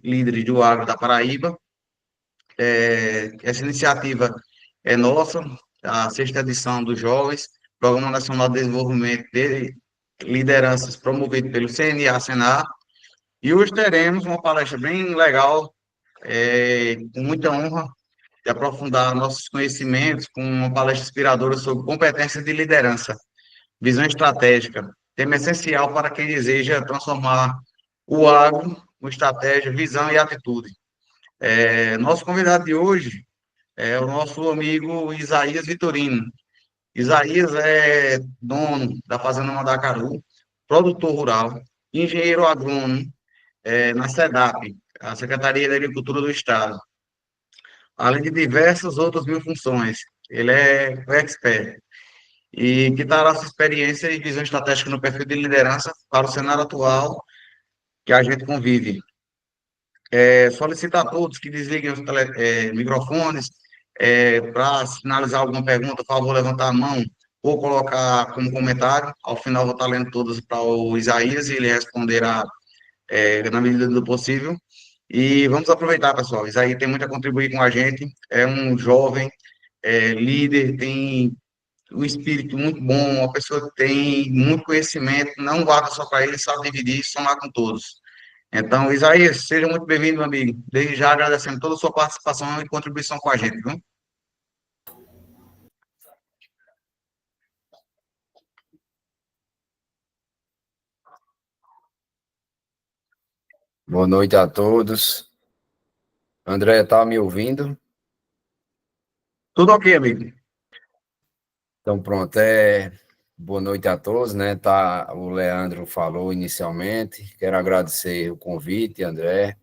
líderes do agro da Paraíba. Essa iniciativa é nossa, a sexta edição dos Jovens, Programa Nacional de Desenvolvimento de Lideranças, promovido pelo CNA-Senar, e hoje teremos uma palestra bem legal, com muita honra de aprofundar nossos conhecimentos com uma palestra inspiradora sobre competência de liderança, visão estratégica, tema essencial para quem deseja transformar o agro com estratégia, visão e atitude. Nosso convidado de hoje é o nosso amigo Isaías Vitorino. Isaías é dono da Fazenda Mandacaru, produtor rural, engenheiro agrônomo na SEDAP, a Secretaria da Agricultura do Estado, além de diversas outras mil funções. Ele é o expert e que dará sua experiência e visão estratégica no perfil de liderança para o cenário atual que a gente convive. Solicito a todos que desliguem os microfones. Para sinalizar alguma pergunta, por favor, levantar a mão ou colocar como comentário. Ao final, vou estar lendo todas para o Isaías e ele responderá na medida do possível. E vamos aproveitar, pessoal. Isaías tem muito a contribuir com a gente. É um jovem líder, tem um espírito muito bom, uma pessoa que tem muito conhecimento, não guarda só para ele, sabe dividir, somar com todos. Então, Isaías, seja muito bem-vindo, meu amigo. Desde já agradecendo toda a sua participação e contribuição com a gente, viu? Boa noite a todos. André, tá me ouvindo? Tudo ok, amigo. Então, pronto. Boa noite a todos, né? O Leandro falou inicialmente. Quero agradecer o convite, André.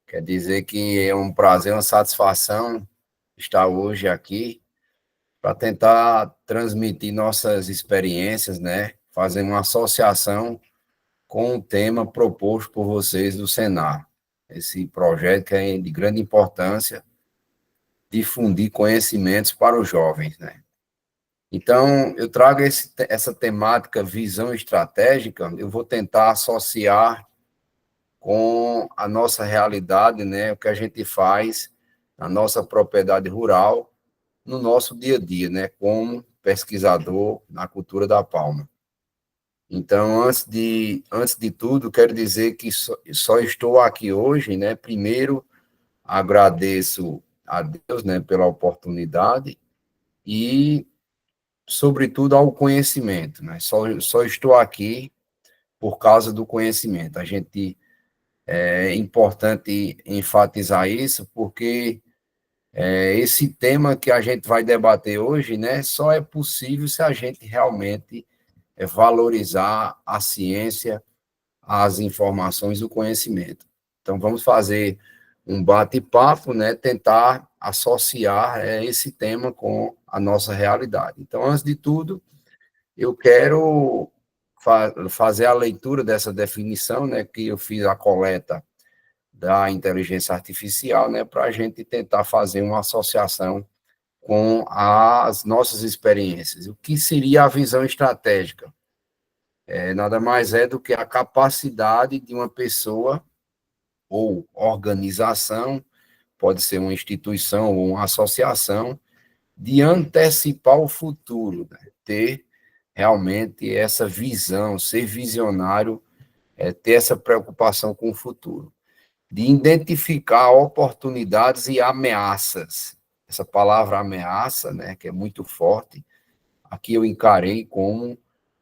Quer dizer que é um prazer, uma satisfação estar hoje aqui para tentar transmitir nossas experiências, né? Fazer uma associação com o tema proposto por vocês do Senar. Esse projeto que é de grande importância, difundir conhecimentos para os jovens, né? Então, eu trago essa temática visão estratégica, eu vou tentar associar com a nossa realidade, né, o que a gente faz na nossa propriedade rural, no nosso dia a dia, né, como pesquisador na cultura da palma. Então, antes de tudo, quero dizer que só estou aqui hoje, né, primeiro agradeço a Deus, né, pela oportunidade e sobretudo ao conhecimento, né? Só estou aqui por causa do conhecimento. É importante enfatizar isso, porque esse tema que a gente vai debater hoje, né, só é possível se a gente realmente valorizar a ciência, as informações, o conhecimento. Então, vamos fazer um bate-papo, né, tentar associar esse tema com a nossa realidade. Então, antes de tudo, eu quero fazer a leitura dessa definição, né, que eu fiz a coleta da inteligência artificial, né, para a gente tentar fazer uma associação com as nossas experiências. O que seria a visão estratégica? Nada mais é do que a capacidade de uma pessoa ou organização, pode ser uma instituição ou uma associação, de antecipar o futuro, né? Ter realmente essa visão, ser visionário, ter essa preocupação com o futuro, de identificar oportunidades e ameaças. Essa palavra ameaça, né, que é muito forte, aqui eu encarei como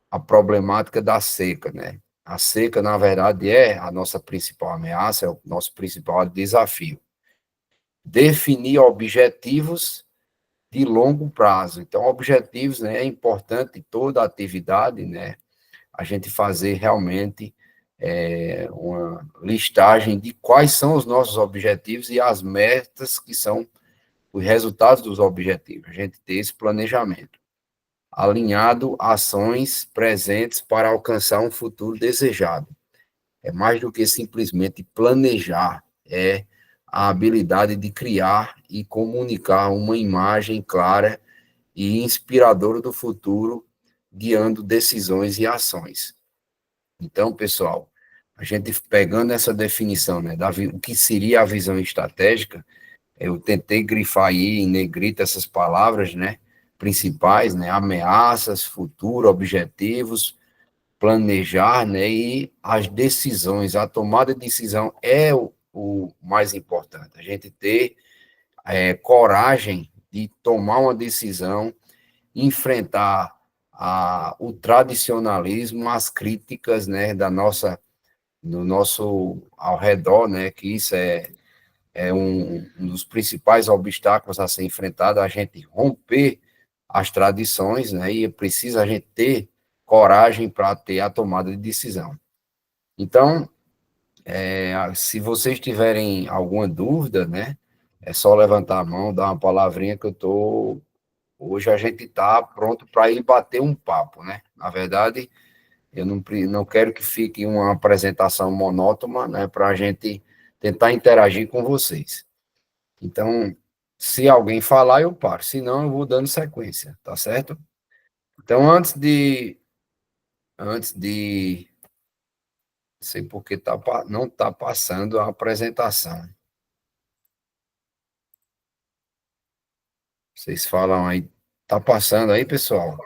a problemática da seca, né? A seca, na verdade, é a nossa principal ameaça, é o nosso principal desafio. Definir objetivos de longo prazo. Então, objetivos, né, é importante toda atividade, né, a gente fazer realmente uma listagem de quais são os nossos objetivos e as metas que são os resultados dos objetivos. A gente ter esse planejamento. Alinhado ações presentes para alcançar um futuro desejado. É mais do que simplesmente planejar, é a habilidade de criar e comunicar uma imagem clara e inspiradora do futuro, guiando decisões e ações. Então, pessoal, a gente pegando essa definição, né, o que seria a visão estratégica, eu tentei grifar aí em negrita essas palavras, né, principais, né, ameaças, futuro, objetivos, planejar, né, e as decisões, a tomada de decisão é o mais importante, a gente ter coragem de tomar uma decisão, enfrentar o tradicionalismo, as críticas, né, no nosso ao redor, né, que isso é um dos principais obstáculos a ser enfrentado, a gente romper as tradições, né, e precisa a gente ter coragem para ter a tomada de decisão. Então, se vocês tiverem alguma dúvida, né, é só levantar a mão, dar uma palavrinha que hoje a gente está pronto para ir bater um papo, né? Na verdade, eu não quero que fique uma apresentação monótona, né, para a gente tentar interagir com vocês. Então, se alguém falar, eu paro, senão eu vou dando sequência, tá certo? Então, não sei porque não está passando a apresentação. Vocês falam aí, tá passando aí, pessoal?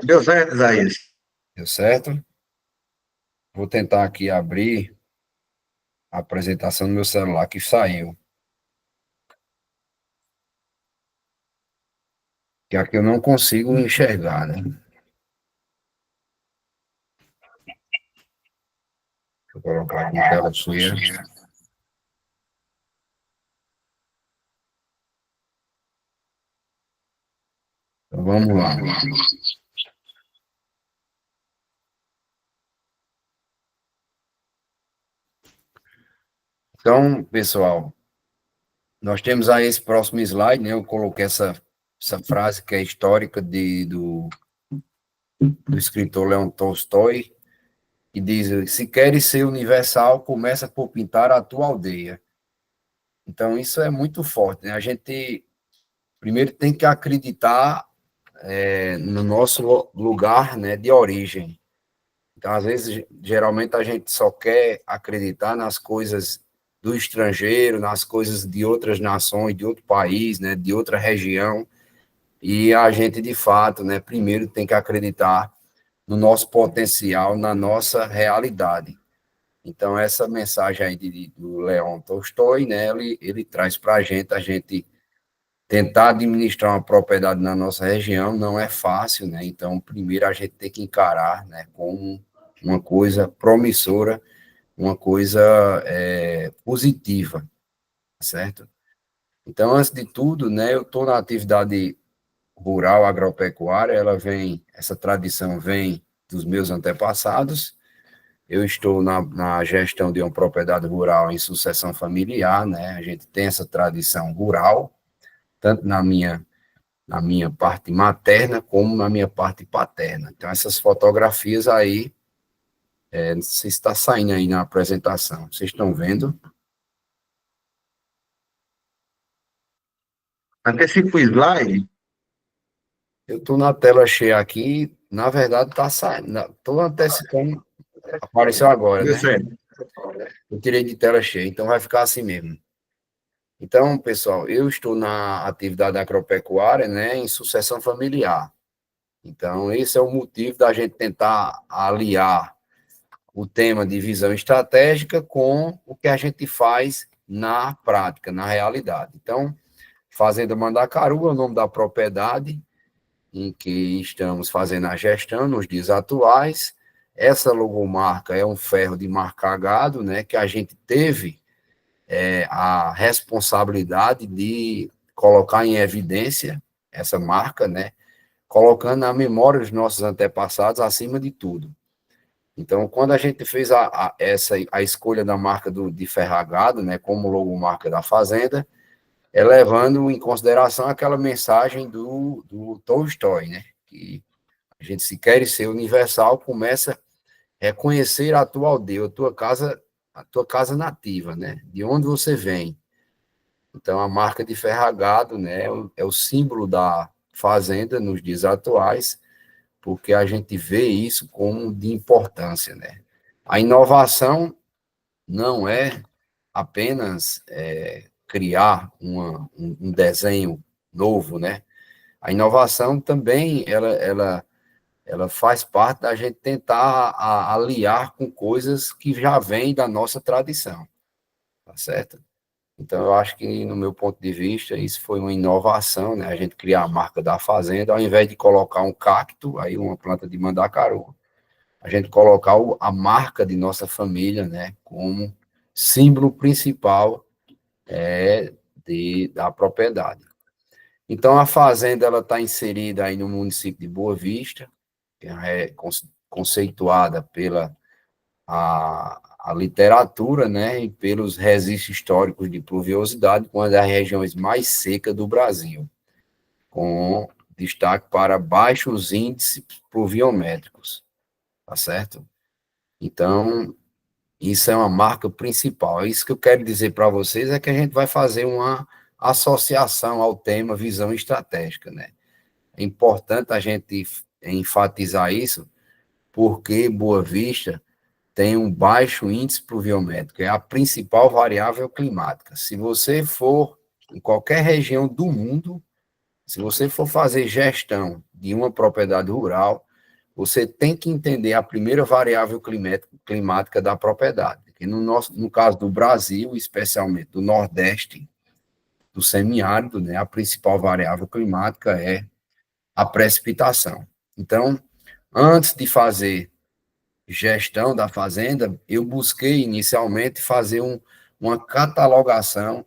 Deu certo, Isaías? Deu certo? Vou tentar aqui abrir a apresentação do meu celular que saiu. Que aqui eu não consigo enxergar, né? Deixa eu colocar aqui em tela cheia. Então, vamos lá. Então, pessoal, nós temos aí esse próximo slide, né? Eu coloquei essa frase que é histórica do escritor Leon Tolstói, que diz: se queres ser universal, começa por pintar a tua aldeia. Então, isso é muito forte, né? A gente primeiro tem que acreditar no nosso lugar, né, de origem. Então, às vezes, geralmente, a gente só quer acreditar nas coisas do estrangeiro, nas coisas de outras nações, de outro país, né, de outra região, e a gente, de fato, né, primeiro tem que acreditar no nosso potencial, na nossa realidade. Então, essa mensagem aí do Leon Tolstói, né, ele traz para a gente tentar administrar uma propriedade na nossa região não é fácil, né? Então, primeiro a gente tem que encarar, né, como uma coisa promissora, uma coisa positiva, certo? Então, antes de tudo, né, eu estou na atividade rural agropecuária, essa tradição vem dos meus antepassados. Eu estou na gestão de uma propriedade rural em sucessão familiar, né? A gente tem essa tradição rural, tanto na minha parte materna como na minha parte paterna. Então, essas fotografias aí, não sei se está saindo aí na apresentação. Vocês estão vendo? Antecipa o slide. Eu estou na tela cheia aqui, na verdade está saindo, estou antecipando, apareceu agora, Deu né? certo. Eu tirei de tela cheia, então vai ficar assim mesmo. Então, pessoal, eu estou na atividade agropecuária, né, em sucessão familiar. Então, esse é o motivo da gente tentar aliar o tema de visão estratégica com o que a gente faz na prática, na realidade. Então, Fazenda Mandacaru é o nome da propriedade em que estamos fazendo a gestão nos dias atuais. Essa logomarca é um ferro de marcar gado, né, que a gente teve a responsabilidade de colocar em evidência essa marca, né, colocando na memória dos nossos antepassados acima de tudo. Então, quando a gente fez a escolha da marca de Ferragado, né, como logomarca da Fazenda, levando em consideração aquela mensagem do Tolstói, né, que a gente, se quer ser universal, começa a reconhecer a tua aldeia, a tua casa nativa, né, de onde você vem. Então, a marca de Ferragado, né, é o símbolo da fazenda nos dias atuais, porque a gente vê isso como de importância, né? A inovação não é apenas criar um desenho novo, né? A inovação também, ela faz parte da gente tentar aliar com coisas que já vêm da nossa tradição, tá certo? Então, eu acho que, no meu ponto de vista, isso foi uma inovação, né? A gente criar a marca da fazenda, ao invés de colocar um cacto, aí uma planta de mandacaru, a gente colocar a marca de nossa família, né? Como símbolo principal da propriedade. Então, a fazenda ela está inserida aí no município de Boa Vista, que é conceituada pela a literatura, né, e pelos registros históricos de pluviosidade, uma das regiões mais secas do Brasil, com destaque para baixos índices pluviométricos, tá certo? Então, isso é uma marca principal. Isso que eu quero dizer para vocês é que a gente vai fazer uma associação ao tema visão estratégica, né? É importante a gente enfatizar isso, porque Boa Vista tem um baixo índice pluviométrico, é a principal variável climática. Se você for em qualquer região do mundo, se você for fazer gestão de uma propriedade rural, você tem que entender a primeira variável climática da propriedade. E no caso do Brasil, especialmente do Nordeste, do semiárido, né, a principal variável climática é a precipitação. Então, antes de fazer gestão da fazenda, eu busquei inicialmente fazer uma catalogação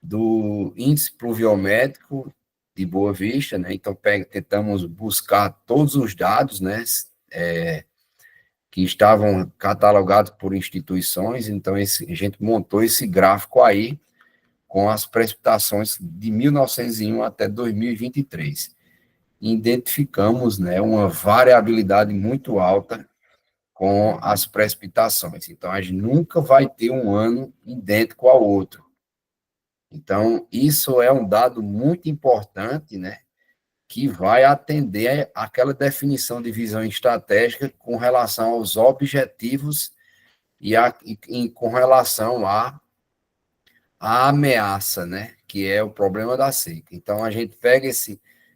do índice pluviométrico de Boa Vista, né? Então, tentamos buscar todos os dados, né, que estavam catalogados por instituições, então a gente montou esse gráfico aí com as precipitações de 1901 até 2023. Identificamos, né, uma variabilidade muito alta com as precipitações. Então, a gente nunca vai ter um ano idêntico ao outro. Então, isso é um dado muito importante, né, que vai atender àquela definição de visão estratégica com relação aos objetivos com relação à ameaça, né, que é o problema da seca. Então, a gente pega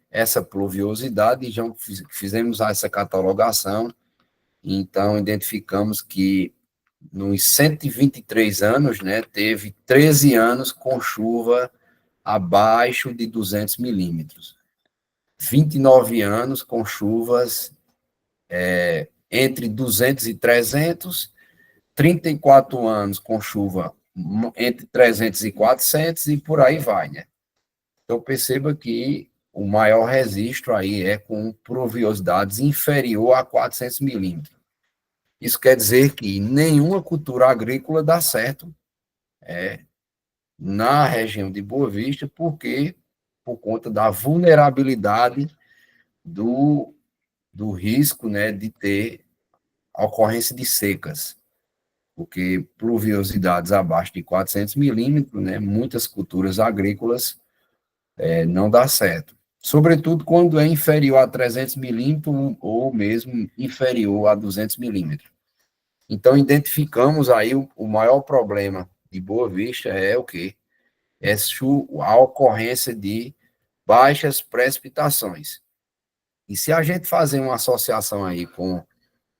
essa pluviosidade e já fizemos essa catalogação. Então, identificamos que nos 123 anos, né, teve 13 anos com chuva abaixo de 200 milímetros. 29 anos com chuvas entre 200 e 300, 34 anos com chuva entre 300 e 400 e por aí vai, né? Então, perceba que o maior registro aí é com pluviosidades inferior a 400 milímetros. Isso quer dizer que nenhuma cultura agrícola dá certo na região de Boa Vista, porque por conta da vulnerabilidade do risco, né, de ter a ocorrência de secas, porque pluviosidades abaixo de 400 milímetros, né, muitas culturas agrícolas não dá certo. Sobretudo quando é inferior a 300 milímetros ou mesmo inferior a 200 milímetros. Então, identificamos aí o maior problema de Boa Vista é o quê? É a ocorrência de baixas precipitações. E se a gente fazer uma associação aí com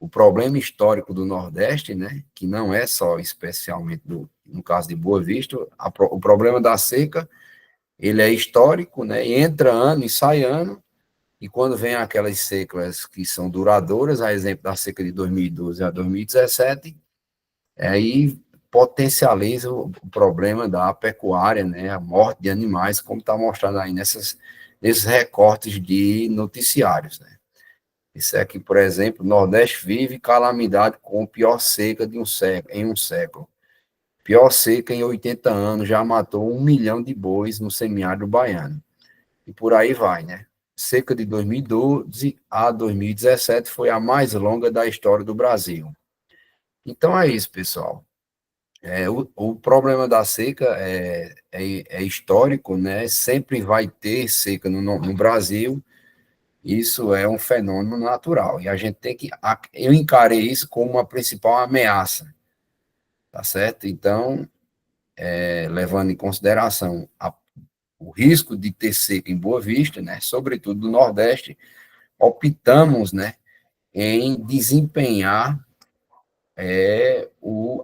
o problema histórico do Nordeste, né, que não é só especialmente no caso de Boa Vista, o problema da seca, ele é histórico, né, entra ano e sai ano, e quando vem aquelas secas que são duradouras, a exemplo da seca de 2012 a 2017, aí potencializa o problema da pecuária, né, a morte de animais, como está mostrado aí nesses recortes de noticiários, né. Isso aqui, por exemplo, o Nordeste vive calamidade com pior seca em um século. Pior seca em 80 anos, já matou 1 milhão de bois no semiárido baiano. E por aí vai, né? Seca de 2012 a 2017 foi a mais longa da história do Brasil. Então é isso, pessoal. O problema da seca é histórico, né? Sempre vai ter seca no Brasil, Isso é um fenômeno natural, e a gente tem que, eu encarei isso como uma principal ameaça, tá certo? Então, levando em consideração o risco de ter seca em Boa Vista, né, sobretudo do Nordeste, optamos, né, em desempenhar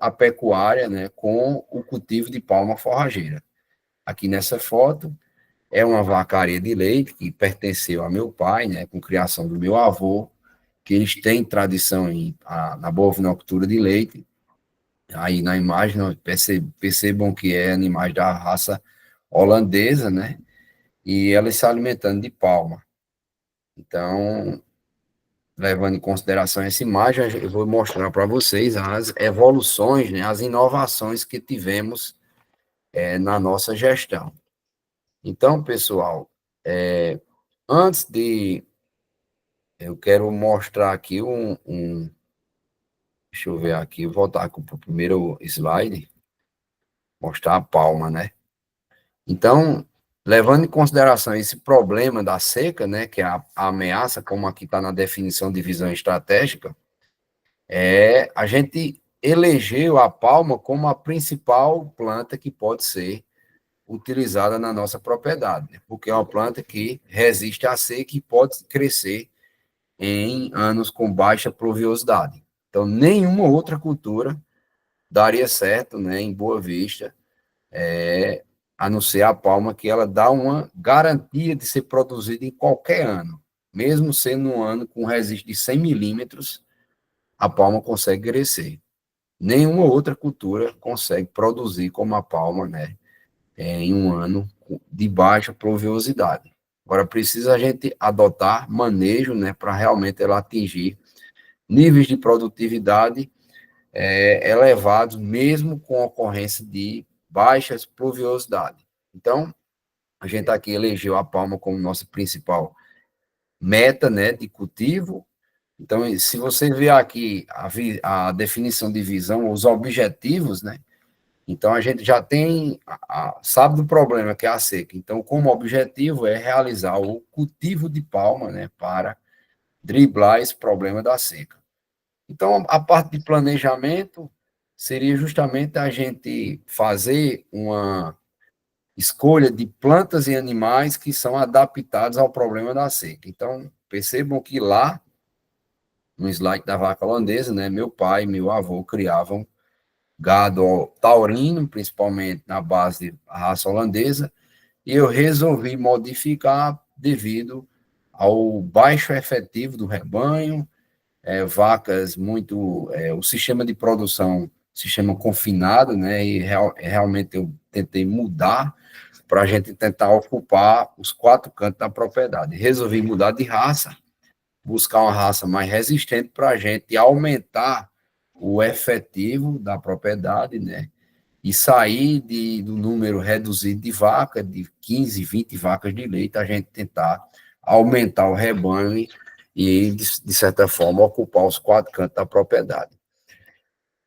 a pecuária, né, com o cultivo de palma forrageira. Aqui nessa foto é uma vacaria de leite que pertenceu a meu pai, né, com criação do meu avô, que eles têm tradição na bovinocultura de leite. Aí na imagem percebam que é animais da raça holandesa, né, e elas se alimentando de palma. Então, levando em consideração essa imagem, eu vou mostrar para vocês as evoluções, né, as inovações que tivemos na nossa gestão. Então, pessoal, antes de... Eu quero mostrar aqui deixa eu ver aqui, voltar para o primeiro slide, mostrar a palma, né? Então, levando em consideração esse problema da seca, né, que é a ameaça, como aqui está na definição de visão estratégica, a gente elegeu a palma como a principal planta que pode ser utilizada na nossa propriedade, né? Porque é uma planta que resiste à seca e pode crescer em anos com baixa pluviosidade. Então, nenhuma outra cultura daria certo, né, em Boa Vista, a não ser a palma, que ela dá uma garantia de ser produzida em qualquer ano. Mesmo sendo um ano com registro de 100 milímetros, a palma consegue crescer. Nenhuma outra cultura consegue produzir como a palma, né, em um ano de baixa pluviosidade. Agora, precisa a gente adotar manejo, né, para realmente ela atingir níveis de produtividade elevados, mesmo com ocorrência de baixas pluviosidade. Então, a gente aqui elegeu a palma como nossa principal meta, né, de cultivo. Então, se você ver aqui a definição de visão, os objetivos, né, então a gente já tem, sabe do problema que é a seca. Então, como objetivo é realizar o cultivo de palma, né, para driblar esse problema da seca. Então, a parte de planejamento seria justamente a gente fazer uma escolha de plantas e animais que são adaptados ao problema da seca. Então, percebam que lá, no slide da vaca holandesa, né, meu pai e meu avô criavam gado taurino, principalmente na base da raça holandesa, e eu resolvi modificar devido ao baixo efetivo do rebanho, vacas muito... o sistema de produção, sistema confinado, né, e realmente eu tentei mudar para a gente tentar ocupar os 4 cantos da propriedade. Resolvi mudar de raça, buscar uma raça mais resistente para a gente aumentar o efetivo da propriedade, né, e sair do número reduzido de vaca, de 15, 20 vacas de leite, a gente tentar aumentar o rebanho e, de certa forma, ocupar os 4 cantos da propriedade.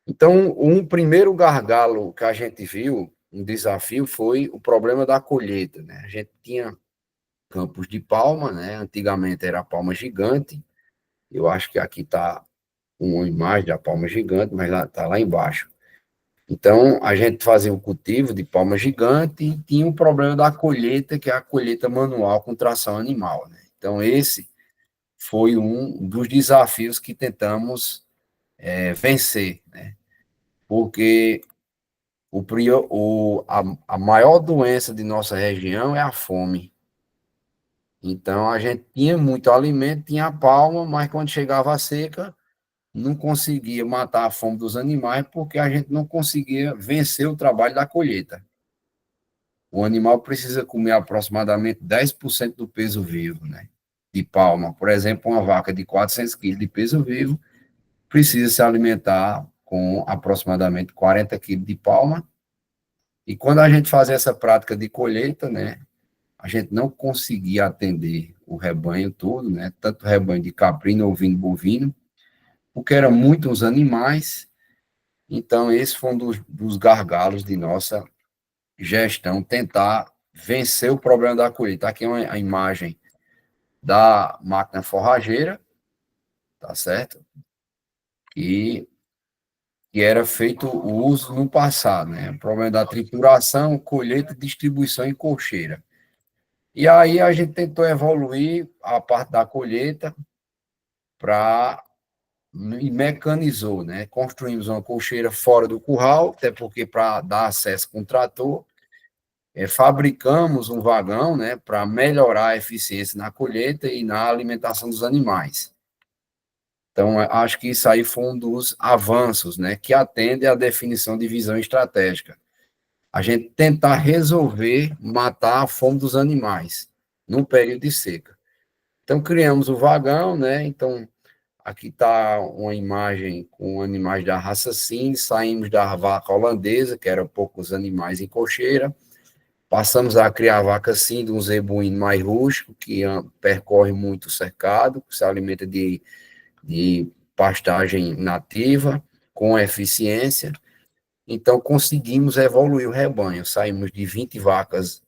Então, um primeiro gargalo que a gente viu, um desafio, foi o problema da colheita, né? A gente tinha campos de palma, né? Antigamente era a palma gigante, eu acho que aqui está uma imagem da palma gigante, mas está lá embaixo. Então, a gente fazia o cultivo de palma gigante e tinha o problema da colheita, que é a colheita manual com tração animal, né? Então, esse foi um dos desafios que tentamos vencer, né? Porque a maior doença de nossa região é a fome. Então, a gente tinha muito alimento, tinha a palma, mas quando chegava a seca, não conseguia matar a fome dos animais, porque a gente não conseguia vencer o trabalho da colheita. O animal precisa comer aproximadamente 10% do peso vivo, né, de palma. Por exemplo, uma vaca de 400 quilos de peso vivo precisa se alimentar com aproximadamente 40 quilos de palma. E quando a gente fazia essa prática de colheita, né, a gente não conseguia atender o rebanho todo, né, tanto o rebanho de caprino, ovino, bovino, porque eram muitos animais. Então, esse foi um dos gargalos de nossa gestão, tentar vencer o problema da colheita. Aqui é a imagem da máquina forrageira, tá certo? Que era feito o uso no passado, né? O problema da trituração, colheita, distribuição em cocheira. E aí a gente tentou evoluir a parte da colheita para e mecanizou, né? Construímos uma cocheira fora do curral, até porque para dar acesso com o trator, fabricamos um vagão, né, para melhorar a eficiência na colheita e na alimentação dos animais. Então, acho que isso aí foi um dos avanços, né, que atende à definição de visão estratégica. A gente tentar resolver matar a fome dos animais no período de seca. Então, criamos o vagão, né, então, aqui está uma imagem com animais da raça Sind, saímos da vaca holandesa, que eram poucos animais em cocheira, passamos a criar a vaca Sind, um zebuíno mais rústico, que percorre muito o cercado, que se alimenta de pastagem nativa, com eficiência. Então, conseguimos evoluir o rebanho. Saímos de 20 vacas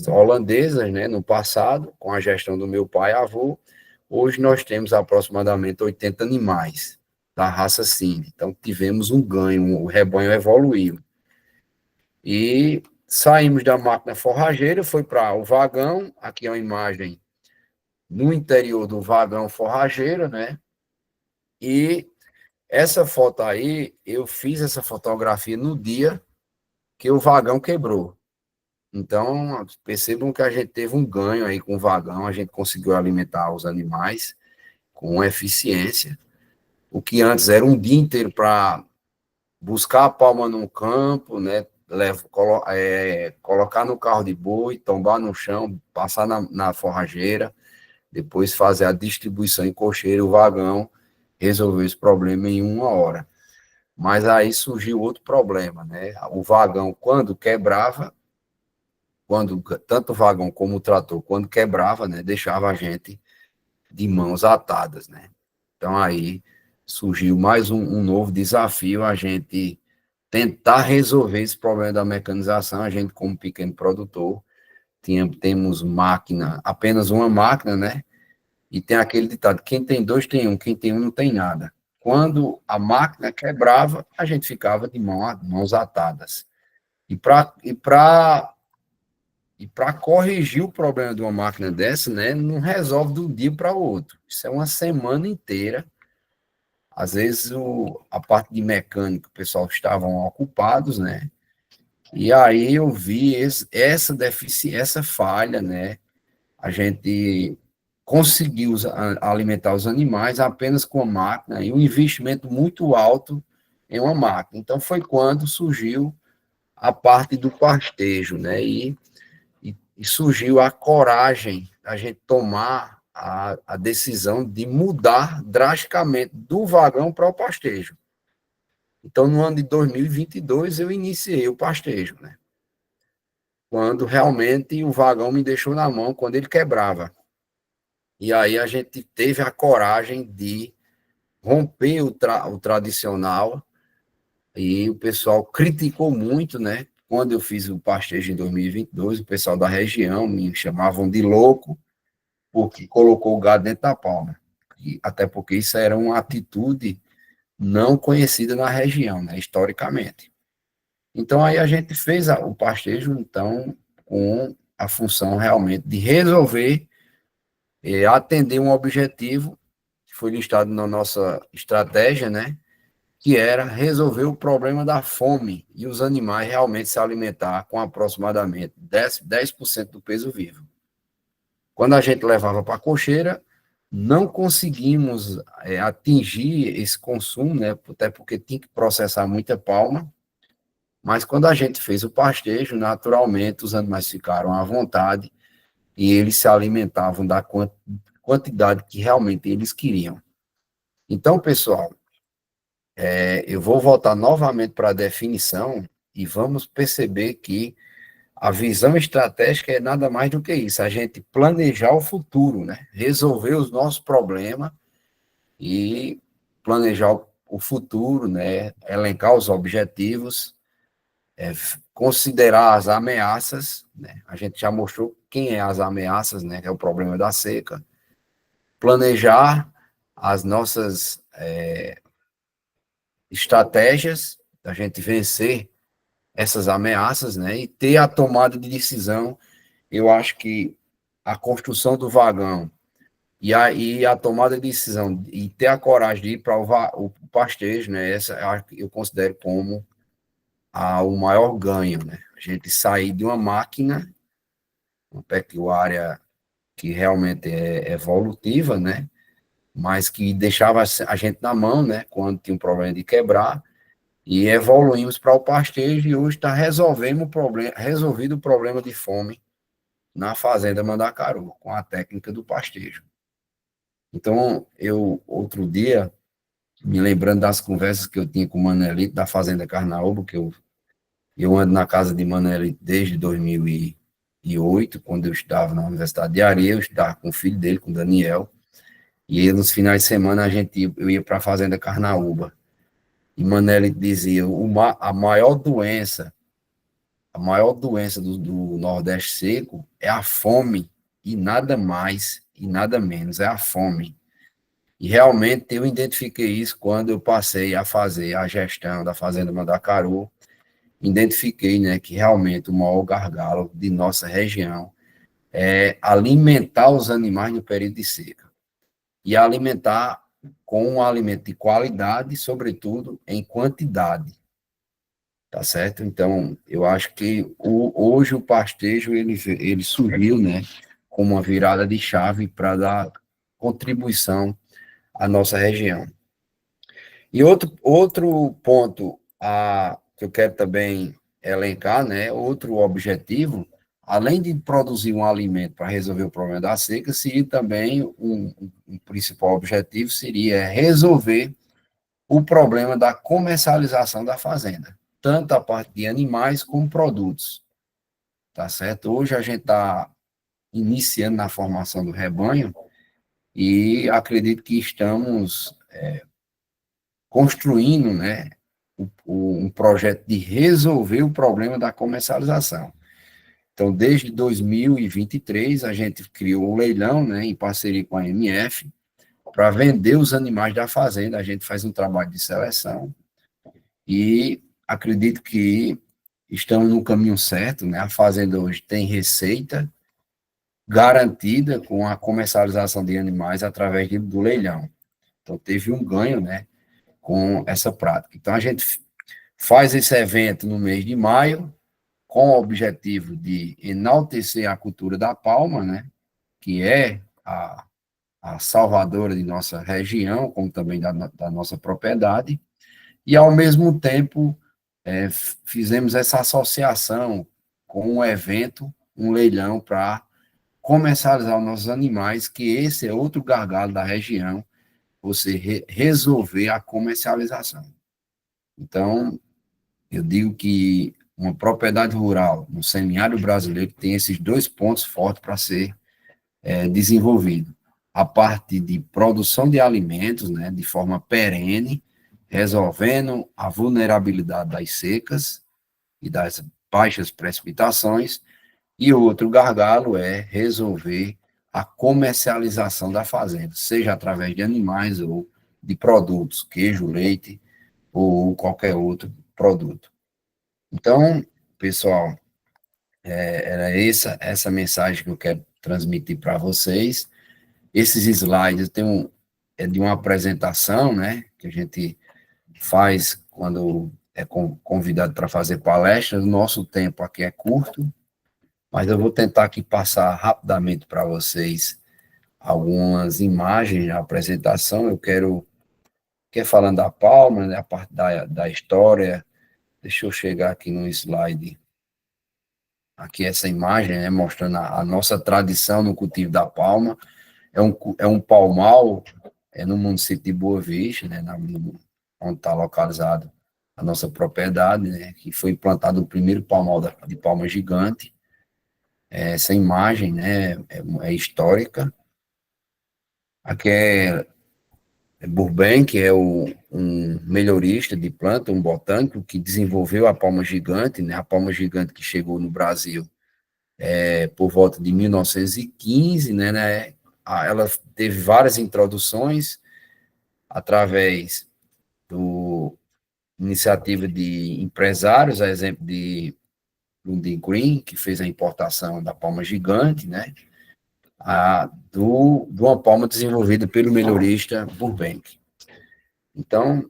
holandesas, né, no passado, com a gestão do meu pai e avô. Hoje nós temos aproximadamente 80 animais da raça Sind. Então, tivemos um ganho, o rebanho evoluiu. E saímos da máquina forrageira, foi para o vagão. Aqui é uma imagem no interior do vagão forrageiro, né? E essa foto aí, eu fiz essa fotografia no dia que o vagão quebrou. Então, percebam que a gente teve um ganho aí com o vagão, a gente conseguiu alimentar os animais com eficiência. O que antes era um dia inteiro para buscar a palma no campo, né? Colocar no carro de boi, tombar no chão, passar na forrageira, depois fazer a distribuição em cocheira, o vagão, resolver esse problema em 1 hora. Mas aí surgiu outro problema, né? O vagão, quando quebrava, tanto o vagão como o trator, quando quebrava, né, deixava a gente de mãos atadas, né? Então aí surgiu mais um novo desafio, a gente tentar resolver esse problema da mecanização. A gente, como pequeno produtor, temos máquina, apenas uma máquina, né? E tem aquele ditado: quem tem dois tem um, quem tem um não tem nada. Quando a máquina quebrava, a gente ficava de mãos atadas. E para corrigir o problema de uma máquina dessa, né, não resolve de um dia para o outro. Isso é uma semana inteira. Às vezes a parte de mecânica, o pessoal estavam ocupados, né? E aí eu vi essa deficiência, essa falha, né? A gente conseguiu alimentar os animais apenas com a máquina e um investimento muito alto em uma máquina. Então foi quando surgiu a parte do pastejo, né? E surgiu a coragem a gente tomar a decisão de mudar drasticamente do vagão para o pastejo. Então, no ano de 2022, eu iniciei o pastejo, né? Quando realmente o vagão me deixou na mão, quando ele quebrava. E aí a gente teve a coragem de romper o tradicional, e o pessoal criticou muito, né? Quando eu fiz o pastejo em 2022, o pessoal da região me chamavam de louco, porque colocou o gado dentro da palma. Até porque isso era uma atitude não conhecida na região, né, historicamente. Então, aí a gente fez o pastejo, então, com a função realmente de resolver, atender um objetivo que foi listado na nossa estratégia, né, que era resolver o problema da fome e os animais realmente se alimentar com aproximadamente 10% do peso vivo. Quando a gente levava para a cocheira, não conseguimos atingir esse consumo, né, até porque tinha que processar muita palma, mas quando a gente fez o pastejo, naturalmente os animais ficaram à vontade e eles se alimentavam da quantidade que realmente eles queriam. Então, pessoal, eu vou voltar novamente para a definição e vamos perceber que a visão estratégica é nada mais do que isso, a gente planejar o futuro, né? Resolver os nossos problemas e planejar o futuro, né? Elencar os objetivos considerar as ameaças, né? A gente já mostrou quem é as ameaças, né? Que é o problema da seca. Planejar as nossas estratégias da gente vencer essas ameaças, né? E ter a tomada de decisão. Eu acho que a construção do vagão e a tomada de decisão e ter a coragem de ir para o pastejo, né? Essa eu considero como o maior ganho, né? A gente sair de uma máquina, uma pecuária que realmente é evolutiva, né? Mas que deixava a gente na mão, né? Quando tinha um problema de quebrar, e evoluímos para o pastejo e hoje está resolvido o problema de fome na fazenda Mandacaru, com a técnica do pastejo. Então, outro dia, me lembrando das conversas que eu tinha com o Manelito da Fazenda Carnaúba, que eu ando na casa de Manelito desde 2008, quando eu estava na Universidade de Areia, eu estava com o filho dele, com o Daniel, e nos finais de semana eu ia para a Fazenda Carnaúba. E Manelito dizia, a maior doença do Nordeste seco é a fome, e nada mais, e nada menos, é a fome. E realmente eu identifiquei isso quando eu passei a fazer a gestão da Fazenda Mandacaru, identifiquei, né, que realmente o maior gargalo de nossa região é alimentar os animais no período de seca. E alimentar com um alimento de qualidade, sobretudo em quantidade. Tá certo? Então, eu acho que hoje o pastejo ele surgiu, né, como uma virada de chave para dar contribuição à nossa região. E outro ponto que eu quero também elencar, né, outro objetivo, além de produzir um alimento para resolver o problema da seca, seria também um principal objetivo seria resolver o problema da comercialização da fazenda, tanto a parte de animais como produtos, tá certo? Hoje a gente está iniciando na formação do rebanho e acredito que estamos construindo, né, um projeto de resolver o problema da comercialização. Então, desde 2023, a gente criou um leilão, né, em parceria com a MF, para vender os animais da fazenda. A gente faz um trabalho de seleção e acredito que estamos no caminho certo, né? A fazenda hoje tem receita garantida com a comercialização de animais através do leilão. Então, teve um ganho, né, com essa prática. Então, a gente faz esse evento no mês de maio, com o objetivo de enaltecer a cultura da palma, né, que é a salvadora de nossa região, como também da nossa propriedade, e, ao mesmo tempo, fizemos essa associação com um evento, um leilão para comercializar os nossos animais, que esse é outro gargalo da região, você resolver a comercialização. Então, eu digo que uma propriedade rural no semiárido brasileiro tem esses dois pontos fortes para ser desenvolvido. A parte de produção de alimentos, né, de forma perene, resolvendo a vulnerabilidade das secas e das baixas precipitações, e o outro gargalo é resolver a comercialização da fazenda, seja através de animais ou de produtos, queijo, leite ou qualquer outro produto. Então, pessoal, era essa mensagem que eu quero transmitir para vocês. Esses slides é de uma apresentação, né, que a gente faz quando é convidado para fazer palestra. O nosso tempo aqui é curto, mas eu vou tentar aqui passar rapidamente para vocês algumas imagens da apresentação. Quer falando da palma, né, a parte da história. Deixa eu chegar aqui no slide. Aqui essa imagem, né, mostrando a nossa tradição no cultivo da palma. É um palmal, no município de Boa Vista, né, onde está localizado a nossa propriedade, né, que foi plantado o primeiro palmal de palma gigante. Essa imagem, né, é histórica. Aqui Burbank é um melhorista de planta, um botânico, que desenvolveu a palma gigante, né? A palma gigante que chegou no Brasil por volta de 1915, né? Ela teve várias introduções através do iniciativa de empresários, a exemplo de Lundin Green, que fez a importação da palma gigante, né? De uma palma desenvolvida pelo melhorista Burbank. Então,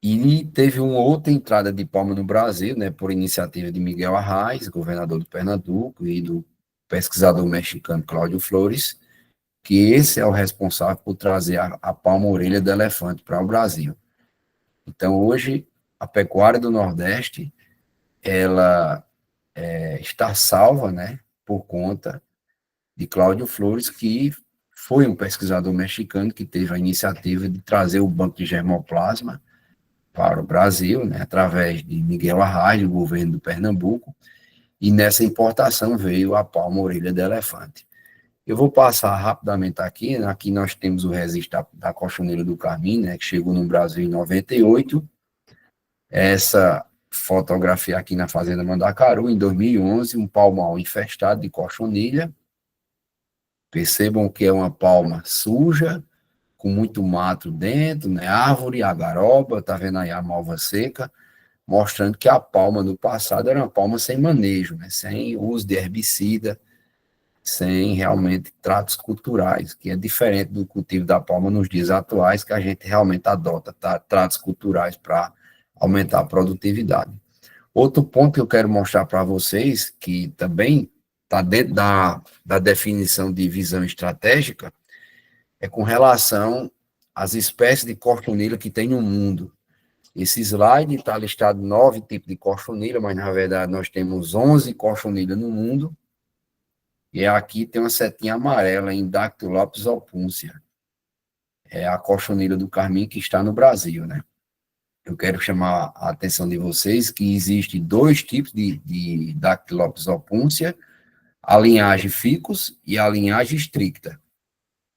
e teve uma outra entrada de palma no Brasil, né, por iniciativa de Miguel Arraes, governador do Pernambuco, e do pesquisador mexicano Cláudio Flores, que esse é o responsável por trazer a palma-orelha do elefante para o Brasil. Então, hoje, a pecuária do Nordeste, ela está salva, né, por conta de Cláudio Flores, que foi um pesquisador mexicano que teve a iniciativa de trazer o banco de germoplasma para o Brasil, né, através de Miguel Arraes, do governo do Pernambuco, e nessa importação veio a palma-orelha do elefante. Eu vou passar rapidamente aqui, né, aqui nós temos o registro da cochoneira do Carmim, né, que chegou no Brasil em 98, essa fotografia aqui na Fazenda Mandacaru, em 2011, um palmal infestado de cochonilha. Percebam que é uma palma suja, com muito mato dentro, né? Árvore, agaroba, tá vendo aí a malva seca, mostrando que a palma no passado era uma palma sem manejo, né? Sem uso de herbicida, sem realmente tratos culturais, que é diferente do cultivo da palma nos dias atuais, que a gente realmente adota tratos culturais para aumentar a produtividade. Outro ponto que eu quero mostrar para vocês, que também está dentro da definição de visão estratégica, é com relação às espécies de cochonilha que tem no mundo. Esse slide está listado 9 tipos de cochonilha, mas na verdade nós temos 11 cochonilhas no mundo, e aqui tem uma setinha amarela em Dactylopsis opúncia. É a cochonilha do carmim que está no Brasil, né? Eu quero chamar a atenção de vocês que existe 2 tipos de Dactylopsis opúncia, a linhagem Ficus e a linhagem stricta.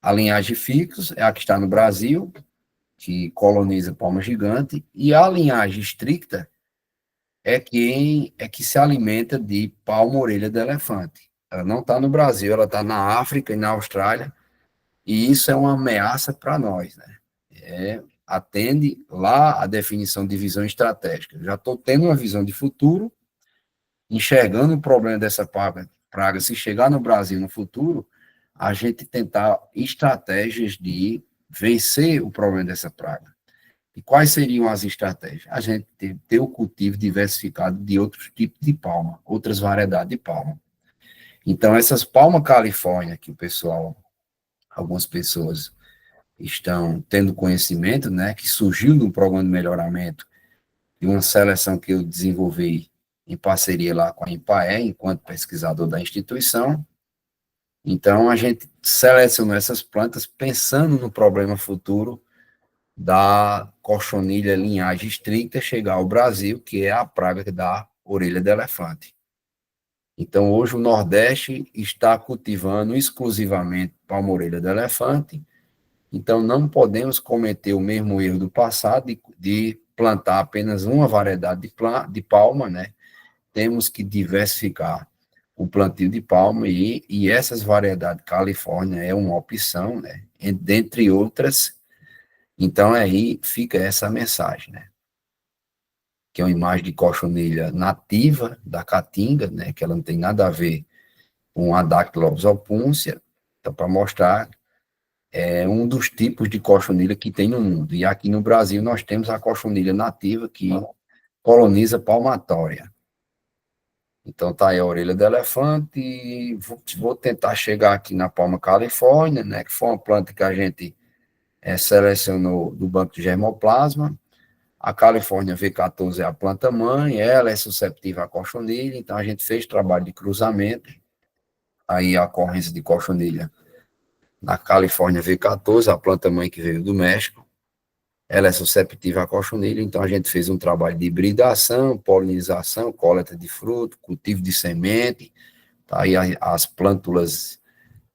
A linhagem Ficus é a que está no Brasil, que coloniza palma gigante, e a linhagem stricta é que se alimenta de palma-orelha de elefante. Ela não está no Brasil, ela está na África e na Austrália, e isso é uma ameaça para nós, né? Atende lá a definição de visão estratégica. Eu já estou tendo uma visão de futuro, enxergando o problema dessa praga, se chegar no Brasil no futuro, a gente tentar estratégias de vencer o problema dessa praga. E quais seriam as estratégias? A gente ter o cultivo diversificado de outros tipos de palma, outras variedades de palma. Então, essas palmas Califórnia, que o pessoal, algumas pessoas estão tendo conhecimento, né, que surgiu no programa de melhoramento de uma seleção que eu desenvolvi em parceria lá com a Impae, enquanto pesquisador da instituição. Então, a gente selecionou essas plantas pensando no problema futuro da cochonilha linhagem estricta chegar ao Brasil, que é a praga da orelha de elefante. Então, hoje o Nordeste está cultivando exclusivamente palma-orelha de elefante, então não podemos cometer o mesmo erro do passado de plantar apenas uma variedade de palma, né? Temos que diversificar o plantio de palma e essas variedades Califórnia é uma opção, né? Dentre outras. Então, aí fica essa mensagem, né? Que é uma imagem de cochonilha nativa da caatinga, né? Que ela não tem nada a ver com a Dactylopsis opúncia, então, para mostrar um dos tipos de cochonilha que tem no mundo. E aqui no Brasil nós temos a cochonilha nativa que coloniza palmatória. Então, tá aí a orelha do elefante, e vou tentar chegar aqui na palma Califórnia, né? Que foi uma planta que a gente selecionou do banco de germoplasma. A Califórnia V14 é a planta-mãe, ela é susceptível à cochonilha, então a gente fez trabalho de cruzamento, aí a ocorrência de cochonilha na Califórnia V14, a planta-mãe que veio do México, ela é susceptível à cochonilha, então a gente fez um trabalho de hibridação, polinização, coleta de fruto, cultivo de semente, tá aí as plântulas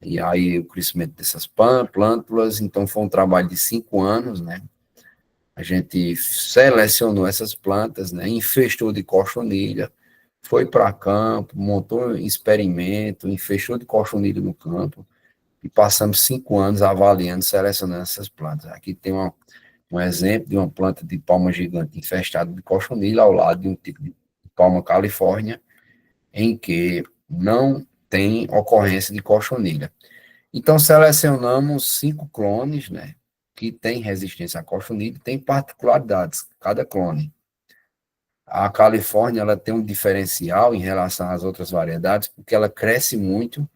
e aí o crescimento dessas plântulas, então foi um trabalho de 5 anos, né? A gente selecionou essas plantas, né? Infestou de cochonilha, foi para campo, montou um experimento, infestou de cochonilha no campo, e passamos 5 anos avaliando, selecionando essas plantas. Aqui tem um exemplo de uma planta de palma gigante infestada de cochonilha ao lado de um tipo de palma califórnia, em que não tem ocorrência de cochonilha. Então, selecionamos 5 clones, né, que têm resistência à cochonilha, tem particularidades, cada clone. A Califórnia, ela tem um diferencial em relação às outras variedades, porque ela cresce muito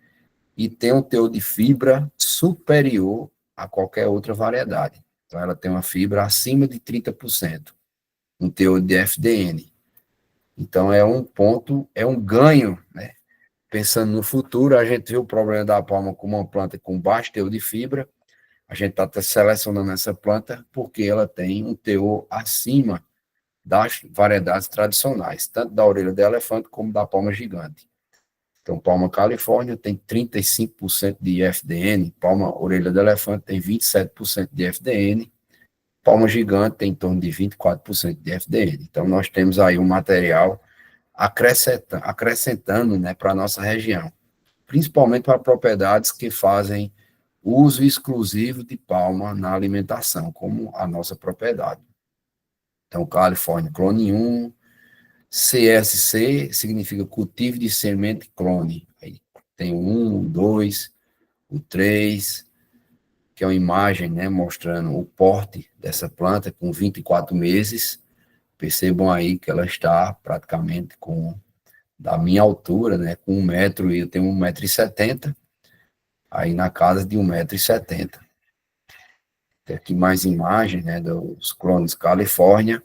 e tem um teor de fibra superior a qualquer outra variedade. Então, ela tem uma fibra acima de 30%, um teor de FDN. Então, é um ponto, é um ganho, né? Pensando no futuro, a gente viu o problema da palma como uma planta com baixo teor de fibra, a gente está selecionando essa planta porque ela tem um teor acima das variedades tradicionais, tanto da orelha de elefante como da palma gigante. Então, palma califórnia tem 35% de FDN, palma orelha de elefante tem 27% de FDN, palma gigante tem em torno de 24% de FDN. Então, nós temos aí um material acrescentando, né, para a nossa região, principalmente para propriedades que fazem uso exclusivo de palma na alimentação, como a nossa propriedade. Então, Califórnia, clone 1, CSC significa cultivo de semente clone. Aí tem o 1, o 2, o 3, que é uma imagem, né, mostrando o porte dessa planta com 24 meses. Percebam aí que ela está praticamente com da minha altura, né, com 1 metro, e eu tenho 1,70 m, aí na casa de 1,70 m. Tem aqui mais imagens, né, dos clones Califórnia.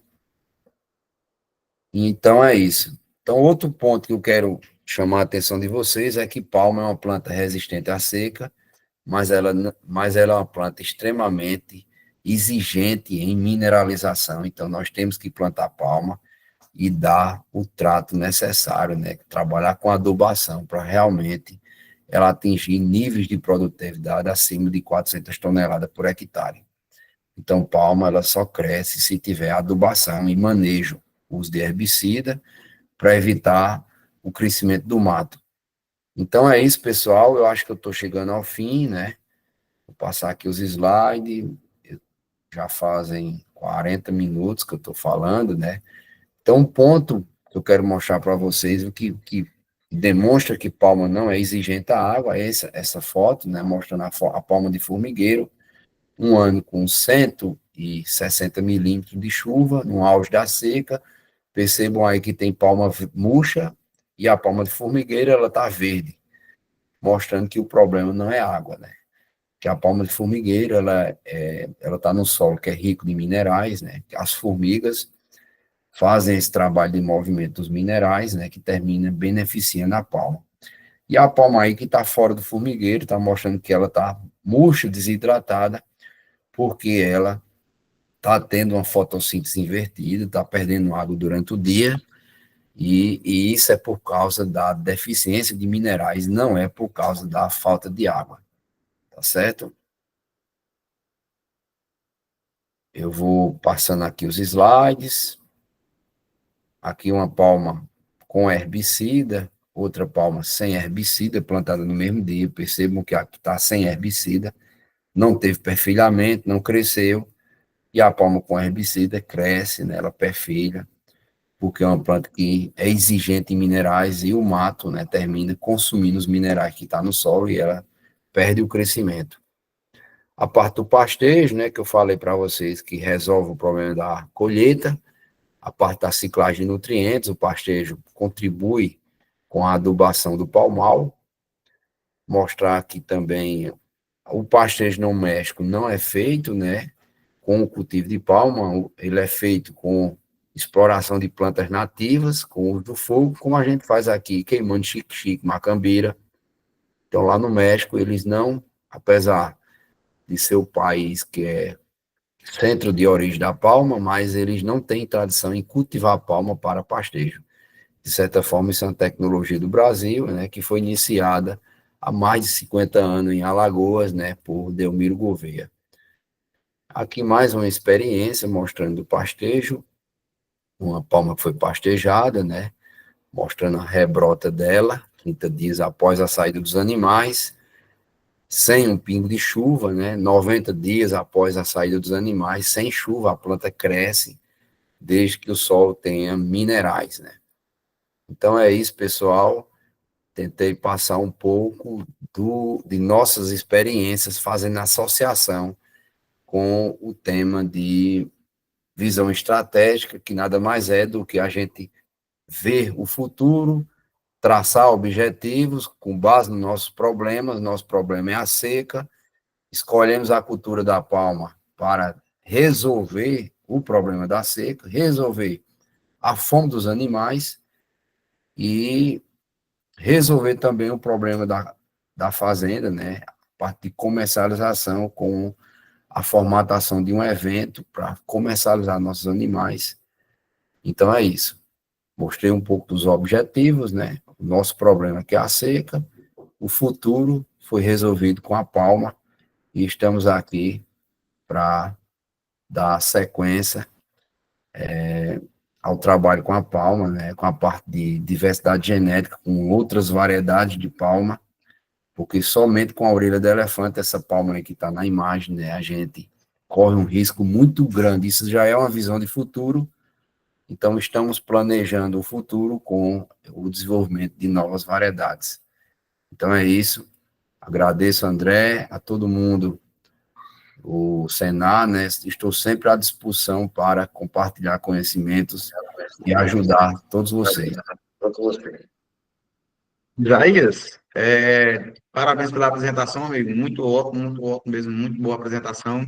Então é isso. Então, outro ponto que eu quero chamar a atenção de vocês é que palma é uma planta resistente à seca, mas ela é uma planta extremamente exigente em mineralização. Então, nós temos que plantar palma e dar o trato necessário, né? Trabalhar com adubação para realmente ela atingir níveis de produtividade acima de 400 toneladas por hectare. Então, palma ela só cresce se tiver adubação e manejo, uso de herbicida, para evitar o crescimento do mato. Então é isso, pessoal. Eu acho que eu estou chegando ao fim, né? Vou passar aqui os slides. Já fazem 40 minutos que eu estou falando, né? Então, um ponto que eu quero mostrar para vocês, o que demonstra que palma não é exigente à água, é essa foto, né? Mostrando a palma de formigueiro, um ano com 160 milímetros de chuva, no auge da seca. Percebam aí que tem palma murcha e a palma de formigueiro, ela está verde, mostrando que o problema não é água, né? Que a palma de formigueiro, ela está no solo que é rico de minerais, né? As formigas fazem esse trabalho de movimento dos minerais, né? Que termina beneficiando a palma. E a palma aí que está fora do formigueiro, está mostrando que ela está murcha, desidratada, porque ela está tendo uma fotossíntese invertida, está perdendo água durante o dia, e isso é por causa da deficiência de minerais, não é por causa da falta de água, tá certo? Eu vou passando aqui os slides, aqui uma palma com herbicida, outra palma sem herbicida, plantada no mesmo dia. Percebam que aqui está sem herbicida, não teve perfilhamento, não cresceu, e a palma com herbicida cresce, né, ela perfilha, porque é uma planta que é exigente em minerais, e o mato, né, termina consumindo os minerais que estão no solo, e ela perde o crescimento. A parte do pastejo, né, que eu falei para vocês, que resolve o problema da colheita, a parte da ciclagem de nutrientes, o pastejo contribui com a adubação do palmal. Mostrar aqui também, o pastejo não méxico não é feito, né, com o cultivo de palma, ele é feito com exploração de plantas nativas, com uso do fogo, como a gente faz aqui, queimando xique-xique, macambira. Então, lá no México, eles não, apesar de ser o país que é centro de origem da palma, mas eles não têm tradição em cultivar palma para pastejo. De certa forma, isso é uma tecnologia do Brasil, né, que foi iniciada há mais de 50 anos em Alagoas, né, por Delmiro Gouveia. Aqui mais uma experiência mostrando o pastejo, uma palma que foi pastejada, né, mostrando a rebrota dela, 30 dias após a saída dos animais, sem um pingo de chuva, né, 90 dias após a saída dos animais, sem chuva, a planta cresce, desde que o solo tenha minerais, né. Então é isso, pessoal. Tentei passar um pouco de nossas experiências fazendo associação com o tema de visão estratégica, que nada mais é do que a gente ver o futuro, traçar objetivos com base nos nossos problemas. Nosso problema é a seca, escolhemos a cultura da palma para resolver o problema da seca, resolver a fome dos animais e resolver também o problema da fazenda, né? A parte de comercialização com a formatação de um evento para comercializar nossos animais. Então é isso. Mostrei um pouco dos objetivos, né? O nosso problema que é a seca, o futuro foi resolvido com a palma e estamos aqui para dar sequência ao trabalho com a palma, né? Com a parte de diversidade genética, com outras variedades de palma, porque somente com a orelha do elefante, essa palma aí que está na imagem, né, a gente corre um risco muito grande. Isso já é uma visão de futuro, então estamos planejando o futuro com o desenvolvimento de novas variedades. Então é isso, agradeço, André, a todo mundo, o Senar, né, estou sempre à disposição para compartilhar conhecimentos e ajudar todos vocês. Jair, parabéns pela apresentação, amigo. Muito ótimo mesmo, muito boa apresentação.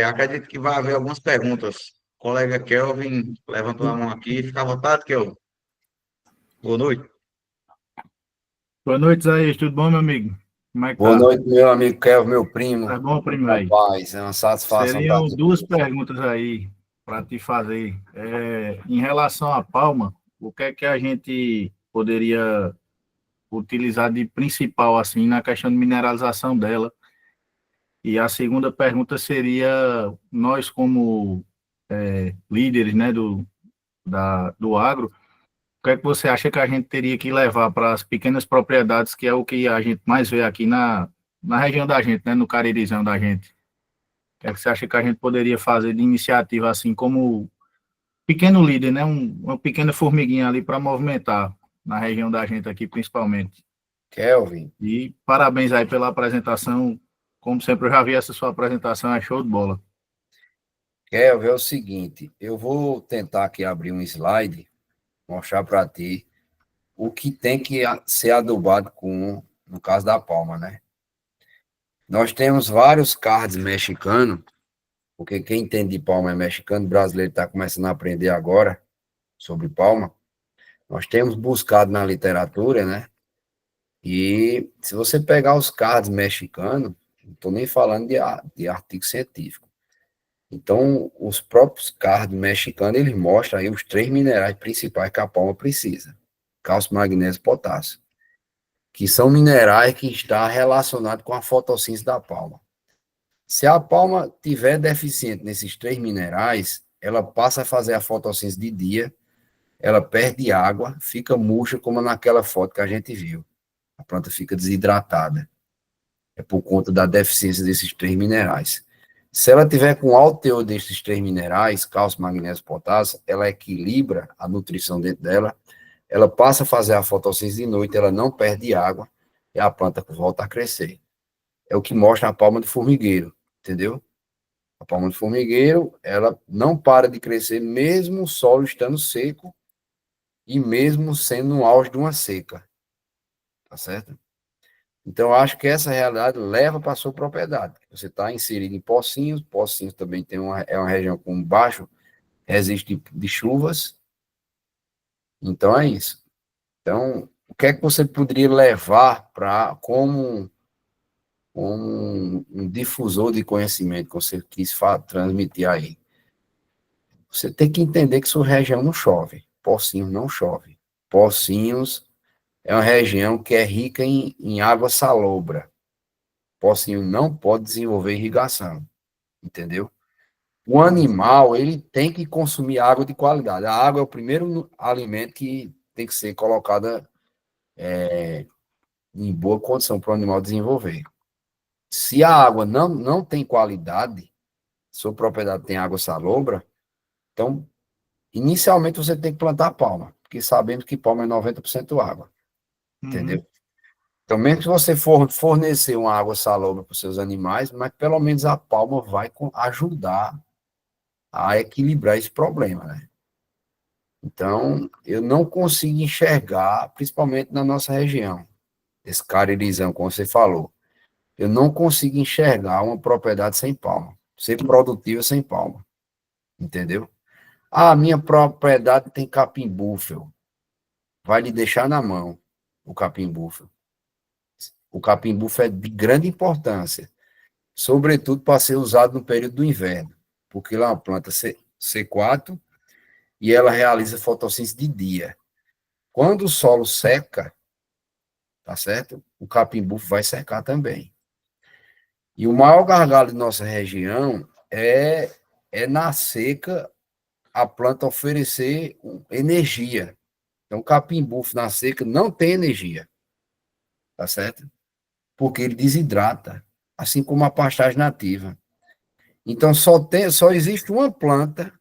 Acredito que vai haver algumas perguntas. O colega Kelvin levantou a mão aqui. Fica à vontade, Kelvin. Boa noite. Boa noite, Zé. Tudo bom, meu amigo? Como é que Boa tá? noite, meu amigo Kelvin, meu primo. Tá bom, primo aí? Rapaz, é uma satisfação estar Seriam aqui. duas perguntas aí para te fazer. Em relação à palma, o que é que a gente poderia utilizar de principal, assim, na questão de mineralização dela? E a segunda pergunta seria, nós como líderes, né, do agro, o que é que você acha que a gente teria que levar para as pequenas propriedades, que é o que a gente mais vê aqui na região da gente, né, no Caririzão da gente? O que é que você acha que a gente poderia fazer de iniciativa, assim, como pequeno líder, né, uma pequena formiguinha ali para movimentar na região da gente aqui, principalmente? Kelvin, E parabéns aí pela apresentação. Como sempre, eu já vi essa sua apresentação, é show de bola. Kelvin, é o seguinte, eu vou tentar aqui abrir um slide, mostrar para ti o que tem que ser adubado no caso da palma, né? Nós temos vários cards mexicanos, porque quem entende de palma é mexicano, brasileiro está começando a aprender agora sobre palma. Nós temos buscado na literatura, né? E se você pegar os cards mexicanos, não estou nem falando de artigo científico. Então, os próprios cards mexicanos, eles mostram aí os 3 minerais principais que a palma precisa: cálcio, magnésio e potássio, que são minerais que estão relacionados com a fotossíntese da palma. Se a palma tiver deficiente nesses 3 minerais, ela passa a fazer a fotossíntese de dia, ela perde água, fica murcha, como naquela foto que a gente viu. A planta fica desidratada. É por conta da deficiência desses 3 minerais. Se ela tiver com alto teor desses 3 minerais, cálcio, magnésio e potássio, ela equilibra a nutrição dentro dela, ela passa a fazer a fotossíntese de noite, ela não perde água e a planta volta a crescer. É o que mostra a palma de formigueiro, entendeu? A palma de formigueiro, ela não para de crescer mesmo o solo estando seco e mesmo sendo no auge de uma seca. Tá certo? Então, eu acho que essa realidade leva para a sua propriedade. Você está inserido em Pocinhos, Pocinhos também é uma região com baixo resiste de chuvas. Então, é isso. Então, o que é que você poderia levar como um difusor de conhecimento que você quis transmitir aí? Você tem que entender que sua região não chove. Pocinhos não chove. Pocinhos é uma região que é rica em água salobra. Pocinho não pode desenvolver irrigação, entendeu? O animal, ele tem que consumir água de qualidade. A água é o primeiro alimento que tem que ser colocada em boa condição para o animal desenvolver. Se a água não tem qualidade, sua propriedade tem água salobra, então, inicialmente você tem que plantar palma, porque sabemos que palma é 90% água, entendeu? Então, mesmo que você for fornecer uma água salobra para os seus animais, mas pelo menos a palma vai ajudar a equilibrar esse problema, né? Então, eu não consigo enxergar, principalmente na nossa região, esse caririzão, como você falou, eu não consigo enxergar uma propriedade sem palma, ser produtiva sem palma, entendeu? Ah, minha propriedade tem capim búfalo, vai lhe deixar na mão o capim búfalo. O capim búfalo é de grande importância, sobretudo para ser usado no período do inverno, porque lá é uma planta C4 e ela realiza fotossíntese de dia. Quando o solo seca, tá certo? O capim búfalo vai secar também. E o maior gargalo de nossa região é na seca a planta oferecer energia. Então, o capim búfalo na seca não tem energia, tá certo? Porque ele desidrata, assim como a pastagem nativa. Então, só existe uma planta,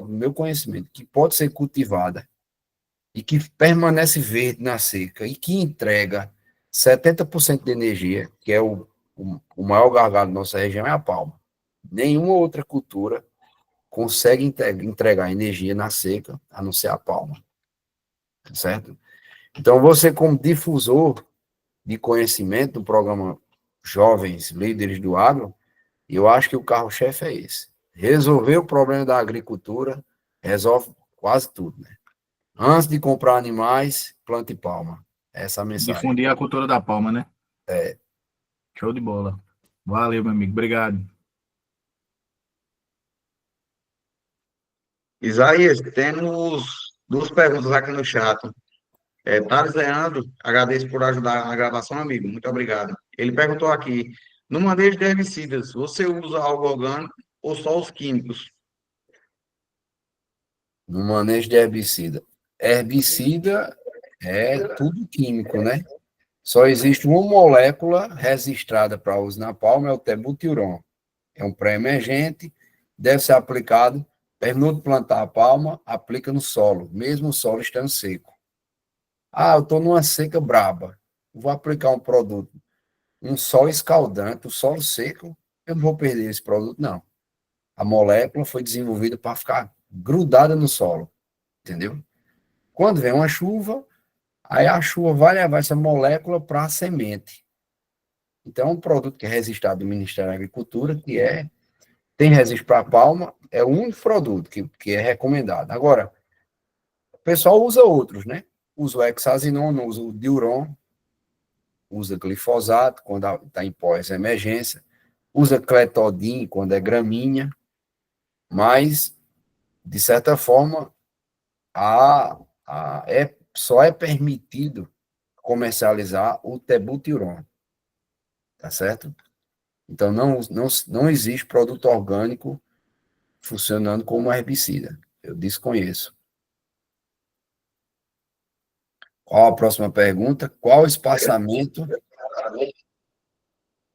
no meu conhecimento, que pode ser cultivada e que permanece verde na seca e que entrega 70% de energia, que é o maior gargalo da nossa região, é a palma. Nenhuma outra cultura consegue entregar energia na seca, a não ser a palma, certo? Então, você, como difusor de conhecimento do programa Jovens Líderes do Agro, eu acho que o carro-chefe é esse. Resolver o problema da agricultura resolve quase tudo, né? Antes de comprar animais, plante palma. Essa é a mensagem. Difundir a cultura da palma, né? É. Show de bola. Valeu, meu amigo. Obrigado. Isaías, temos duas perguntas aqui no chat. Thales Leandro, agradeço por ajudar na gravação, amigo. Muito obrigado. Ele perguntou aqui: no manejo de herbicidas, você usa algo orgânico ou só os químicos? No manejo de herbicida. Herbicida é tudo químico, né? Só existe uma molécula registrada para uso na palma, é o tebutilon. É um pré-emergente, deve ser aplicado, terminou de plantar a palma, aplica no solo, mesmo o solo estando seco. Ah, eu estou numa seca braba, vou aplicar um produto, um solo escaldante, o solo seco, eu não vou perder esse produto, não. A molécula foi desenvolvida para ficar grudada no solo, entendeu? Quando vem uma chuva, aí a chuva vai levar essa molécula para a semente. Então, um produto que é registrado do Ministério da Agricultura, tem registro para palma, é o único produto que é recomendado. Agora, o pessoal usa outros, né? Usa o hexazinona, usa o diuron, usa glifosato quando está em pós-emergência, usa cletodin quando é gramínea, mas, de certa forma, só é permitido comercializar o tebutilon, tá certo? Então, não existe produto orgânico funcionando como herbicida. Eu desconheço. Qual a próxima pergunta? Qual espaçamento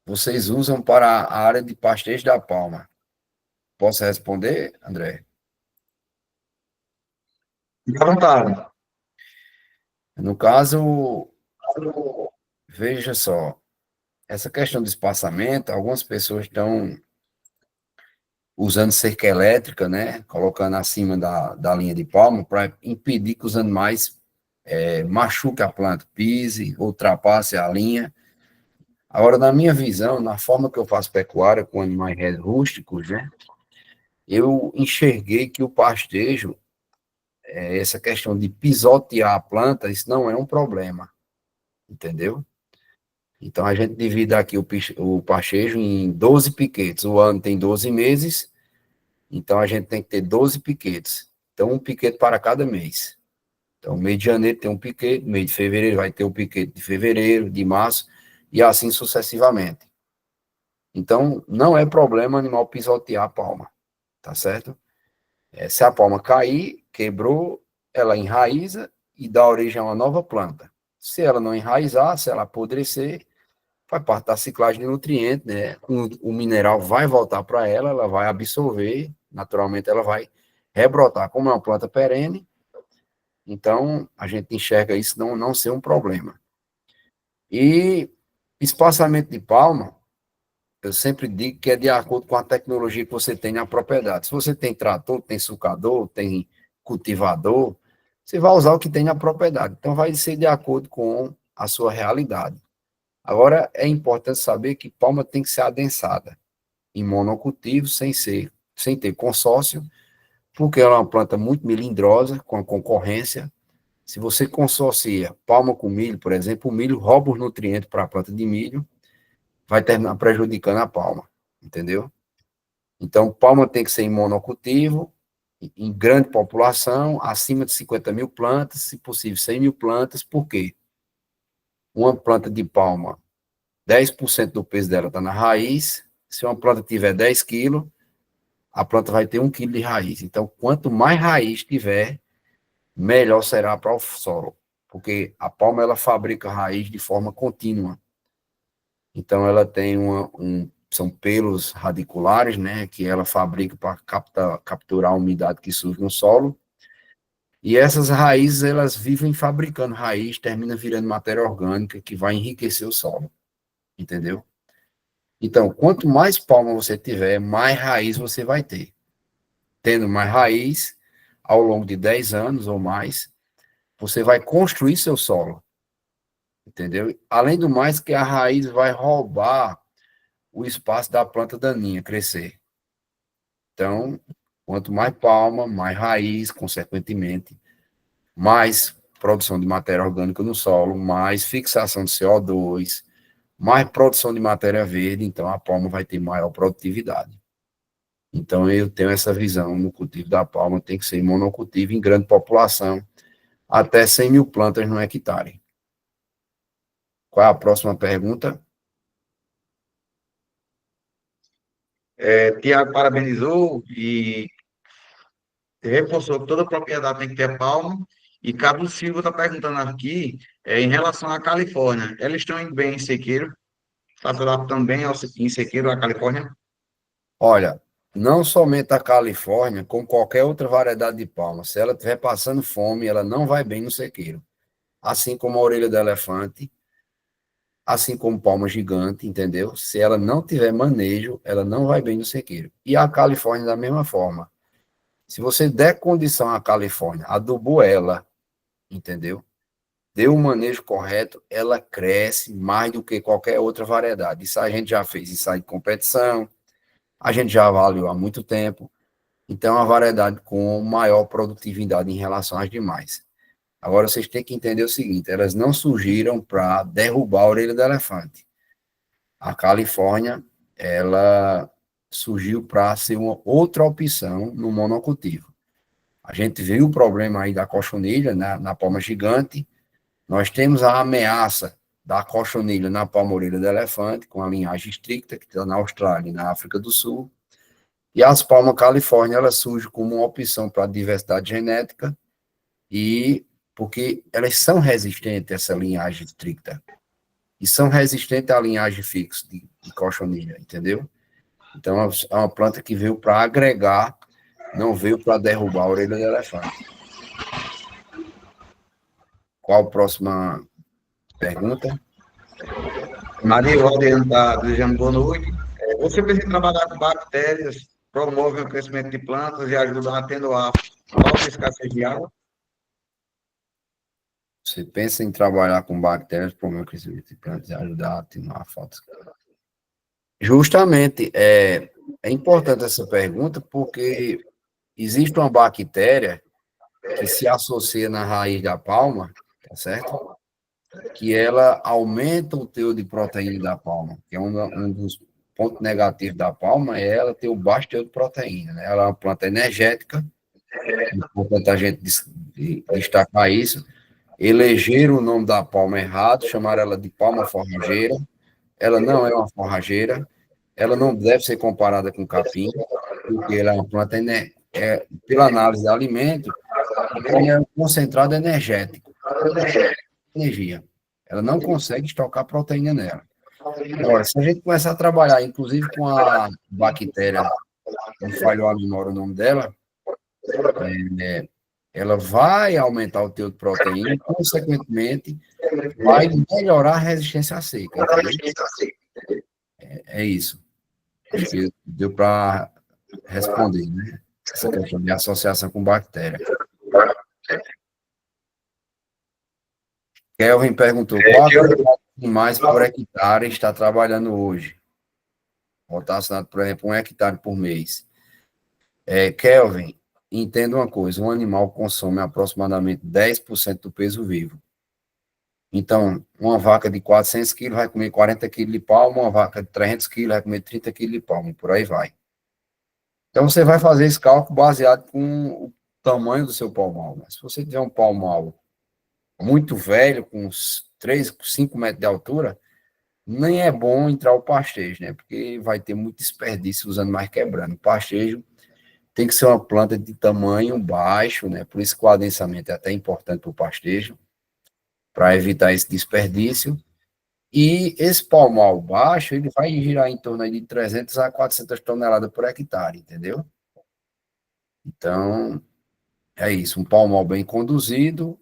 vocês usam para a área de pastejo da palma? Posso responder, André? Fique à vontade. No caso, veja só, essa questão de espaçamento, algumas pessoas estão usando cerca elétrica, né, colocando acima da linha de palma para impedir que os animais machuquem a planta, pise, ultrapasse a linha. Agora, na minha visão, na forma que eu faço pecuária com animais rústicos, né, eu enxerguei que o pastejo, essa questão de pisotear a planta, isso não é um problema, entendeu? Então, a gente divide aqui o pastejo em 12 piquetes. O ano tem 12 meses, então a gente tem que ter 12 piquetes. Então, um piquete para cada mês. Então, mês de janeiro tem um piquete, mês de fevereiro vai ter o piquete de fevereiro, de março, e assim sucessivamente. Então, não é problema o animal pisotear a palma, tá certo? Se a palma cair, quebrou, ela enraiza e dá origem a uma nova planta. Se ela não enraizar, se ela apodrecer, faz parte da ciclagem de nutrientes, né? O mineral vai voltar para ela, ela vai absorver, naturalmente ela vai rebrotar. Como é uma planta perene, então a gente enxerga isso não ser um problema. E espaçamento de palma, eu sempre digo que é de acordo com a tecnologia que você tem na propriedade. Se você tem trator, tem sucador, tem cultivador, você vai usar o que tem na propriedade. Então, vai ser de acordo com a sua realidade. Agora, é importante saber que palma tem que ser adensada em monocultivo, sem ter consórcio, porque ela é uma planta muito melindrosa, com a concorrência. Se você consorcia palma com milho, por exemplo, o milho rouba os nutrientes para a planta de milho, vai terminar prejudicando a palma, entendeu? Então, palma tem que ser em monocultivo, em grande população, acima de 50 mil plantas, se possível 100 mil plantas, por quê? Uma planta de palma, 10% do peso dela está na raiz, se uma planta tiver 10 quilos, a planta vai ter 1 quilo de raiz. Então, quanto mais raiz tiver, melhor será para o solo, porque a palma ela fabrica raiz de forma contínua. Então, ela tem são pelos radiculares, né, que ela fabrica para capturar a umidade que surge no solo. E essas raízes, elas vivem fabricando raiz, termina virando matéria orgânica que vai enriquecer o solo. Entendeu? Então, quanto mais palma você tiver, mais raiz você vai ter. Tendo mais raiz, ao longo de 10 anos ou mais, você vai construir seu solo. Entendeu? Além do mais, que a raiz vai roubar o espaço da planta daninha crescer. Então, quanto mais palma, mais raiz, consequentemente, mais produção de matéria orgânica no solo, mais fixação de CO2, mais produção de matéria verde, então a palma vai ter maior produtividade. Então, eu tenho essa visão no cultivo da palma, tem que ser monocultivo em grande população, até 100 mil plantas no hectare. Qual é a próxima pergunta? Tiago parabenizou e reforçou que toda propriedade tem que ter palma. E Carlos Silva está perguntando aqui, em relação à Califórnia. Eles estão indo bem em sequeiro? Está se adaptando bem em sequeiro à Califórnia? Olha, não somente a Califórnia, como qualquer outra variedade de palma, se ela estiver passando fome, ela não vai bem no sequeiro. Assim como a orelha do elefante, assim como palma gigante, entendeu? Se ela não tiver manejo, ela não vai bem no sequeiro. E a Califórnia da mesma forma. Se você der condição à Califórnia, adubou ela, entendeu? Deu o manejo correto, ela cresce mais do que qualquer outra variedade. Isso a gente já fez ensaio de competição, a gente já avaliou há muito tempo. Então, é uma variedade com maior produtividade em relação às demais. Agora, vocês têm que entender o seguinte, elas não surgiram para derrubar a orelha do elefante. A Califórnia, ela surgiu para ser uma outra opção no monocultivo. A gente viu o problema aí da cochonilha na palma gigante, nós temos a ameaça da cochonilha na palma-orelha do elefante, com a linhagem estricta, que está na Austrália e na África do Sul, e as palmas Califórnia, ela surge como uma opção para a diversidade genética, e porque elas são resistentes a essa linhagem estricta, e são resistentes à linhagem fixa de cochonilha, entendeu? Então, é uma planta que veio para agregar, não veio para derrubar a orelha do elefante. Qual a próxima pergunta? Maria Valdeano está desejando boa noite. Você precisa trabalhar com bactérias, promove o crescimento de plantas e ajuda a atenuar a alta escassez de água? Você pensa em trabalhar com bactérias, promover o crescimento de plantas e ajudar a atenuar a falta. Justamente, é importante essa pergunta, porque existe uma bactéria que se associa na raiz da palma, tá certo? Que ela aumenta o teor de proteína da palma, que é um dos pontos negativos da palma, é ela ter o baixo teor de proteína, né? Ela é uma planta energética, é importante a gente destacar isso. Elegeram o nome da palma errado, chamaram ela de palma forrageira. Ela não é uma forrageira, ela não deve ser comparada com capim, porque ela é uma planta, pela análise de alimento, é um concentrado energético, energia. Ela não consegue estocar proteína nela. Agora, se a gente começar a trabalhar, inclusive com a bactéria, não falhou a memória o nome dela, ela vai aumentar o teor de proteína e, consequentemente, vai melhorar a resistência à seca, entendeu? É isso. Acho que deu para responder, né? Essa questão de associação com bactéria. Kelvin perguntou, qual a quantidade de animais por hectare está trabalhando hoje? Rotacionado, por exemplo, 1 hectare por mês. Kelvin, entenda uma coisa, um animal consome aproximadamente 10% do peso vivo. Então, uma vaca de 400 quilos vai comer 40 quilos de palma, uma vaca de 300 quilos vai comer 30 quilos de palma, por aí vai. Então, você vai fazer esse cálculo baseado com o tamanho do seu palmal. Né? Se você tiver um palmal muito velho, com uns 3, 5 metros de altura, nem é bom entrar o pastejo, né? Porque vai ter muito desperdício usando mais quebrando. O pastejo tem que ser uma planta de tamanho baixo, né? Por isso que o adensamento é até importante para o pastejo, para evitar esse desperdício. E esse palmal baixo, ele vai girar em torno aí de 300 a 400 toneladas por hectare, entendeu? Então, é isso. Um palmal bem conduzido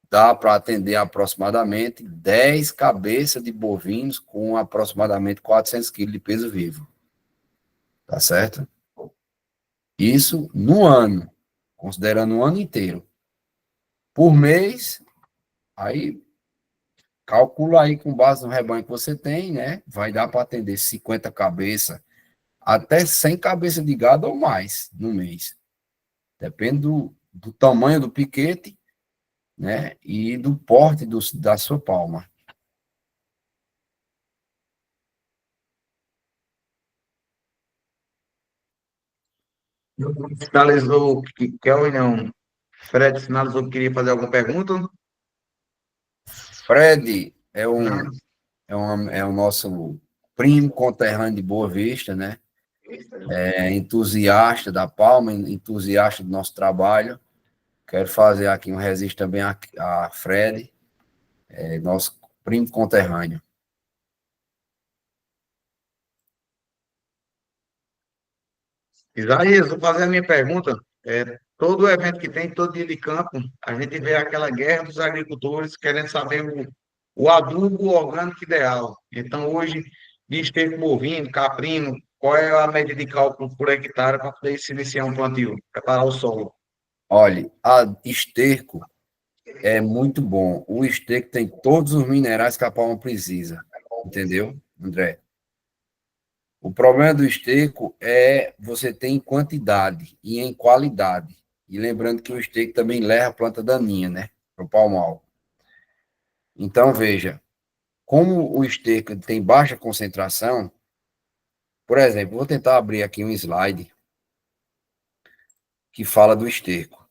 dá para atender aproximadamente 10 cabeças de bovinos com aproximadamente 400 quilos de peso vivo. Tá certo? Isso no ano, considerando o ano inteiro. Por mês, aí calcula aí com base no rebanho que você tem, né? Vai dar para atender 50 cabeças, até 100 cabeças de gado ou mais no mês. Depende do tamanho do piquete, né? E do porte da sua palma. Finalizou, Kelvin, não. Fred finalizou que queria fazer alguma pergunta? Fred é o nosso primo conterrâneo de Boa Vista, né? Entusiasta da palma, entusiasta do nosso trabalho. Quero fazer aqui um registro também a Fred, nosso primo conterrâneo. Isaías, vou fazer a minha pergunta. Todo evento que tem, todo dia de campo, a gente vê aquela guerra dos agricultores querendo saber o adubo orgânico ideal. Então, hoje, de esterco bovino, caprino, qual é a média de cálculo por hectare para poder se iniciar um plantio, preparar o solo? Olha, a esterco é muito bom. O esterco tem todos os minerais que a palma precisa. Entendeu, André? O problema do esterco é você ter em quantidade e em qualidade. E lembrando que o esterco também leva planta daninha, né? Para o palmal. Então, veja, como o esterco tem baixa concentração, por exemplo, vou tentar abrir aqui um slide que fala do esterco.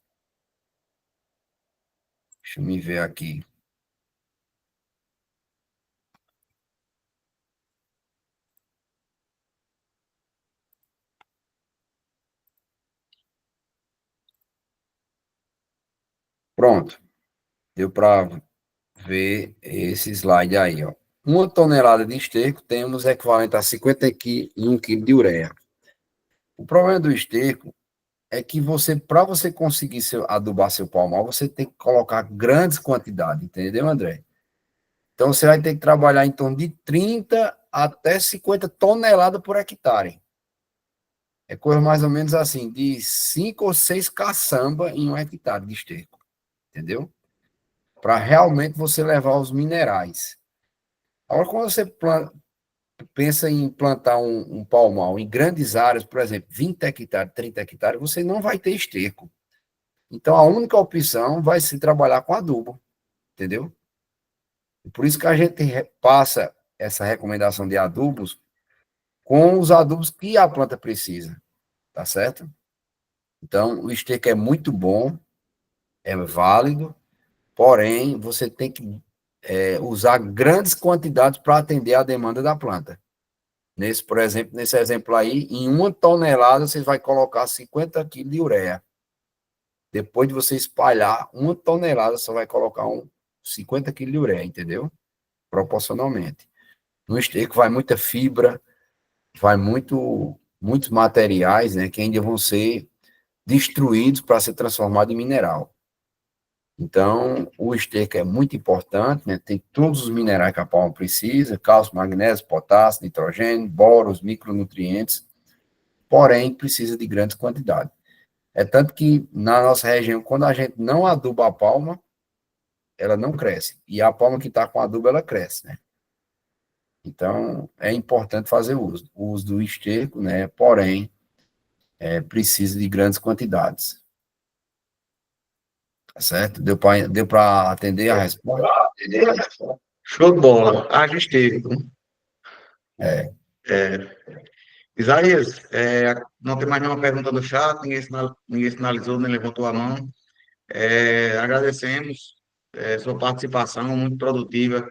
Deixa eu me ver aqui. Pronto. Deu para ver esse slide aí, ó. 1 tonelada de esterco temos equivalente a 51 kg de ureia. O problema do esterco é que para você conseguir adubar seu palmal, você tem que colocar grandes quantidades, entendeu, André? Então, você vai ter que trabalhar em torno de 30 até 50 toneladas por hectare. É coisa mais ou menos assim, de 5 ou 6 caçamba em 1 hectare de esterco, entendeu? Para realmente você levar os minerais. Agora, quando você pensa em plantar um palmal em grandes áreas, por exemplo, 20 hectares, 30 hectares, você não vai ter esterco. Então, a única opção vai ser trabalhar com adubo, entendeu? Por isso que a gente passa essa recomendação de adubos com os adubos que a planta precisa, tá certo? Então, o esterco é muito bom, é válido, porém, você tem que usar grandes quantidades para atender a demanda da planta. Por exemplo, nesse exemplo aí, em 1 tonelada, você vai colocar 50 quilos de ureia. Depois de você espalhar 1 tonelada, você vai colocar 50 quilos de ureia, entendeu? Proporcionalmente. No esterco vai muita fibra, vai muitos materiais, né, que ainda vão ser destruídos para ser transformado em mineral. Então, o esterco é muito importante, né, tem todos os minerais que a palma precisa, cálcio, magnésio, potássio, nitrogênio, boro, os micronutrientes, porém, precisa de grandes quantidades. É tanto que, na nossa região, quando a gente não aduba a palma, ela não cresce. E a palma que está com adubo, ela cresce, né? Então, é importante fazer o uso do esterco, né? Porém, precisa de grandes quantidades. Tá certo? Deu para atender a resposta? Show de bola. Haja esterco. Isaías, não tem mais nenhuma pergunta do chat, ninguém sinalizou, nem levantou a mão. Agradecemos sua participação, muito produtiva,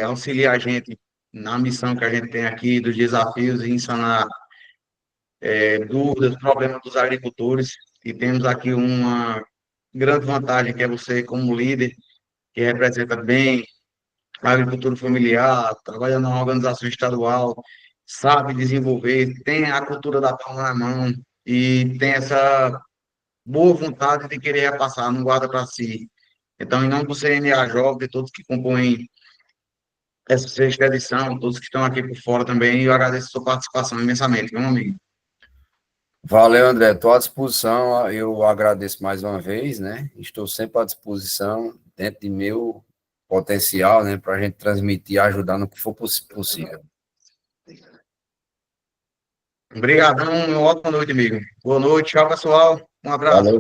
auxilia a gente na missão que a gente tem aqui, dos desafios e sanar dúvidas, problemas dos agricultores. E temos aqui uma grande vantagem, que é você, como líder, que representa bem a agricultura familiar, trabalha numa organização estadual, sabe desenvolver, tem a cultura da palma na mão e tem essa boa vontade de querer repassar, não guarda para si. Então, em nome do CNA Jovem, de todos que compõem essa sexta edição, todos que estão aqui por fora também, eu agradeço a sua participação imensamente, meu amigo. Valeu, André. Estou à disposição. Eu agradeço mais uma vez, né? Estou sempre à disposição, dentro de meu potencial, né? Para a gente transmitir e ajudar no que for possível. Obrigadão, uma ótima noite, amigo. Boa noite, tchau, pessoal. Um abraço. Valeu.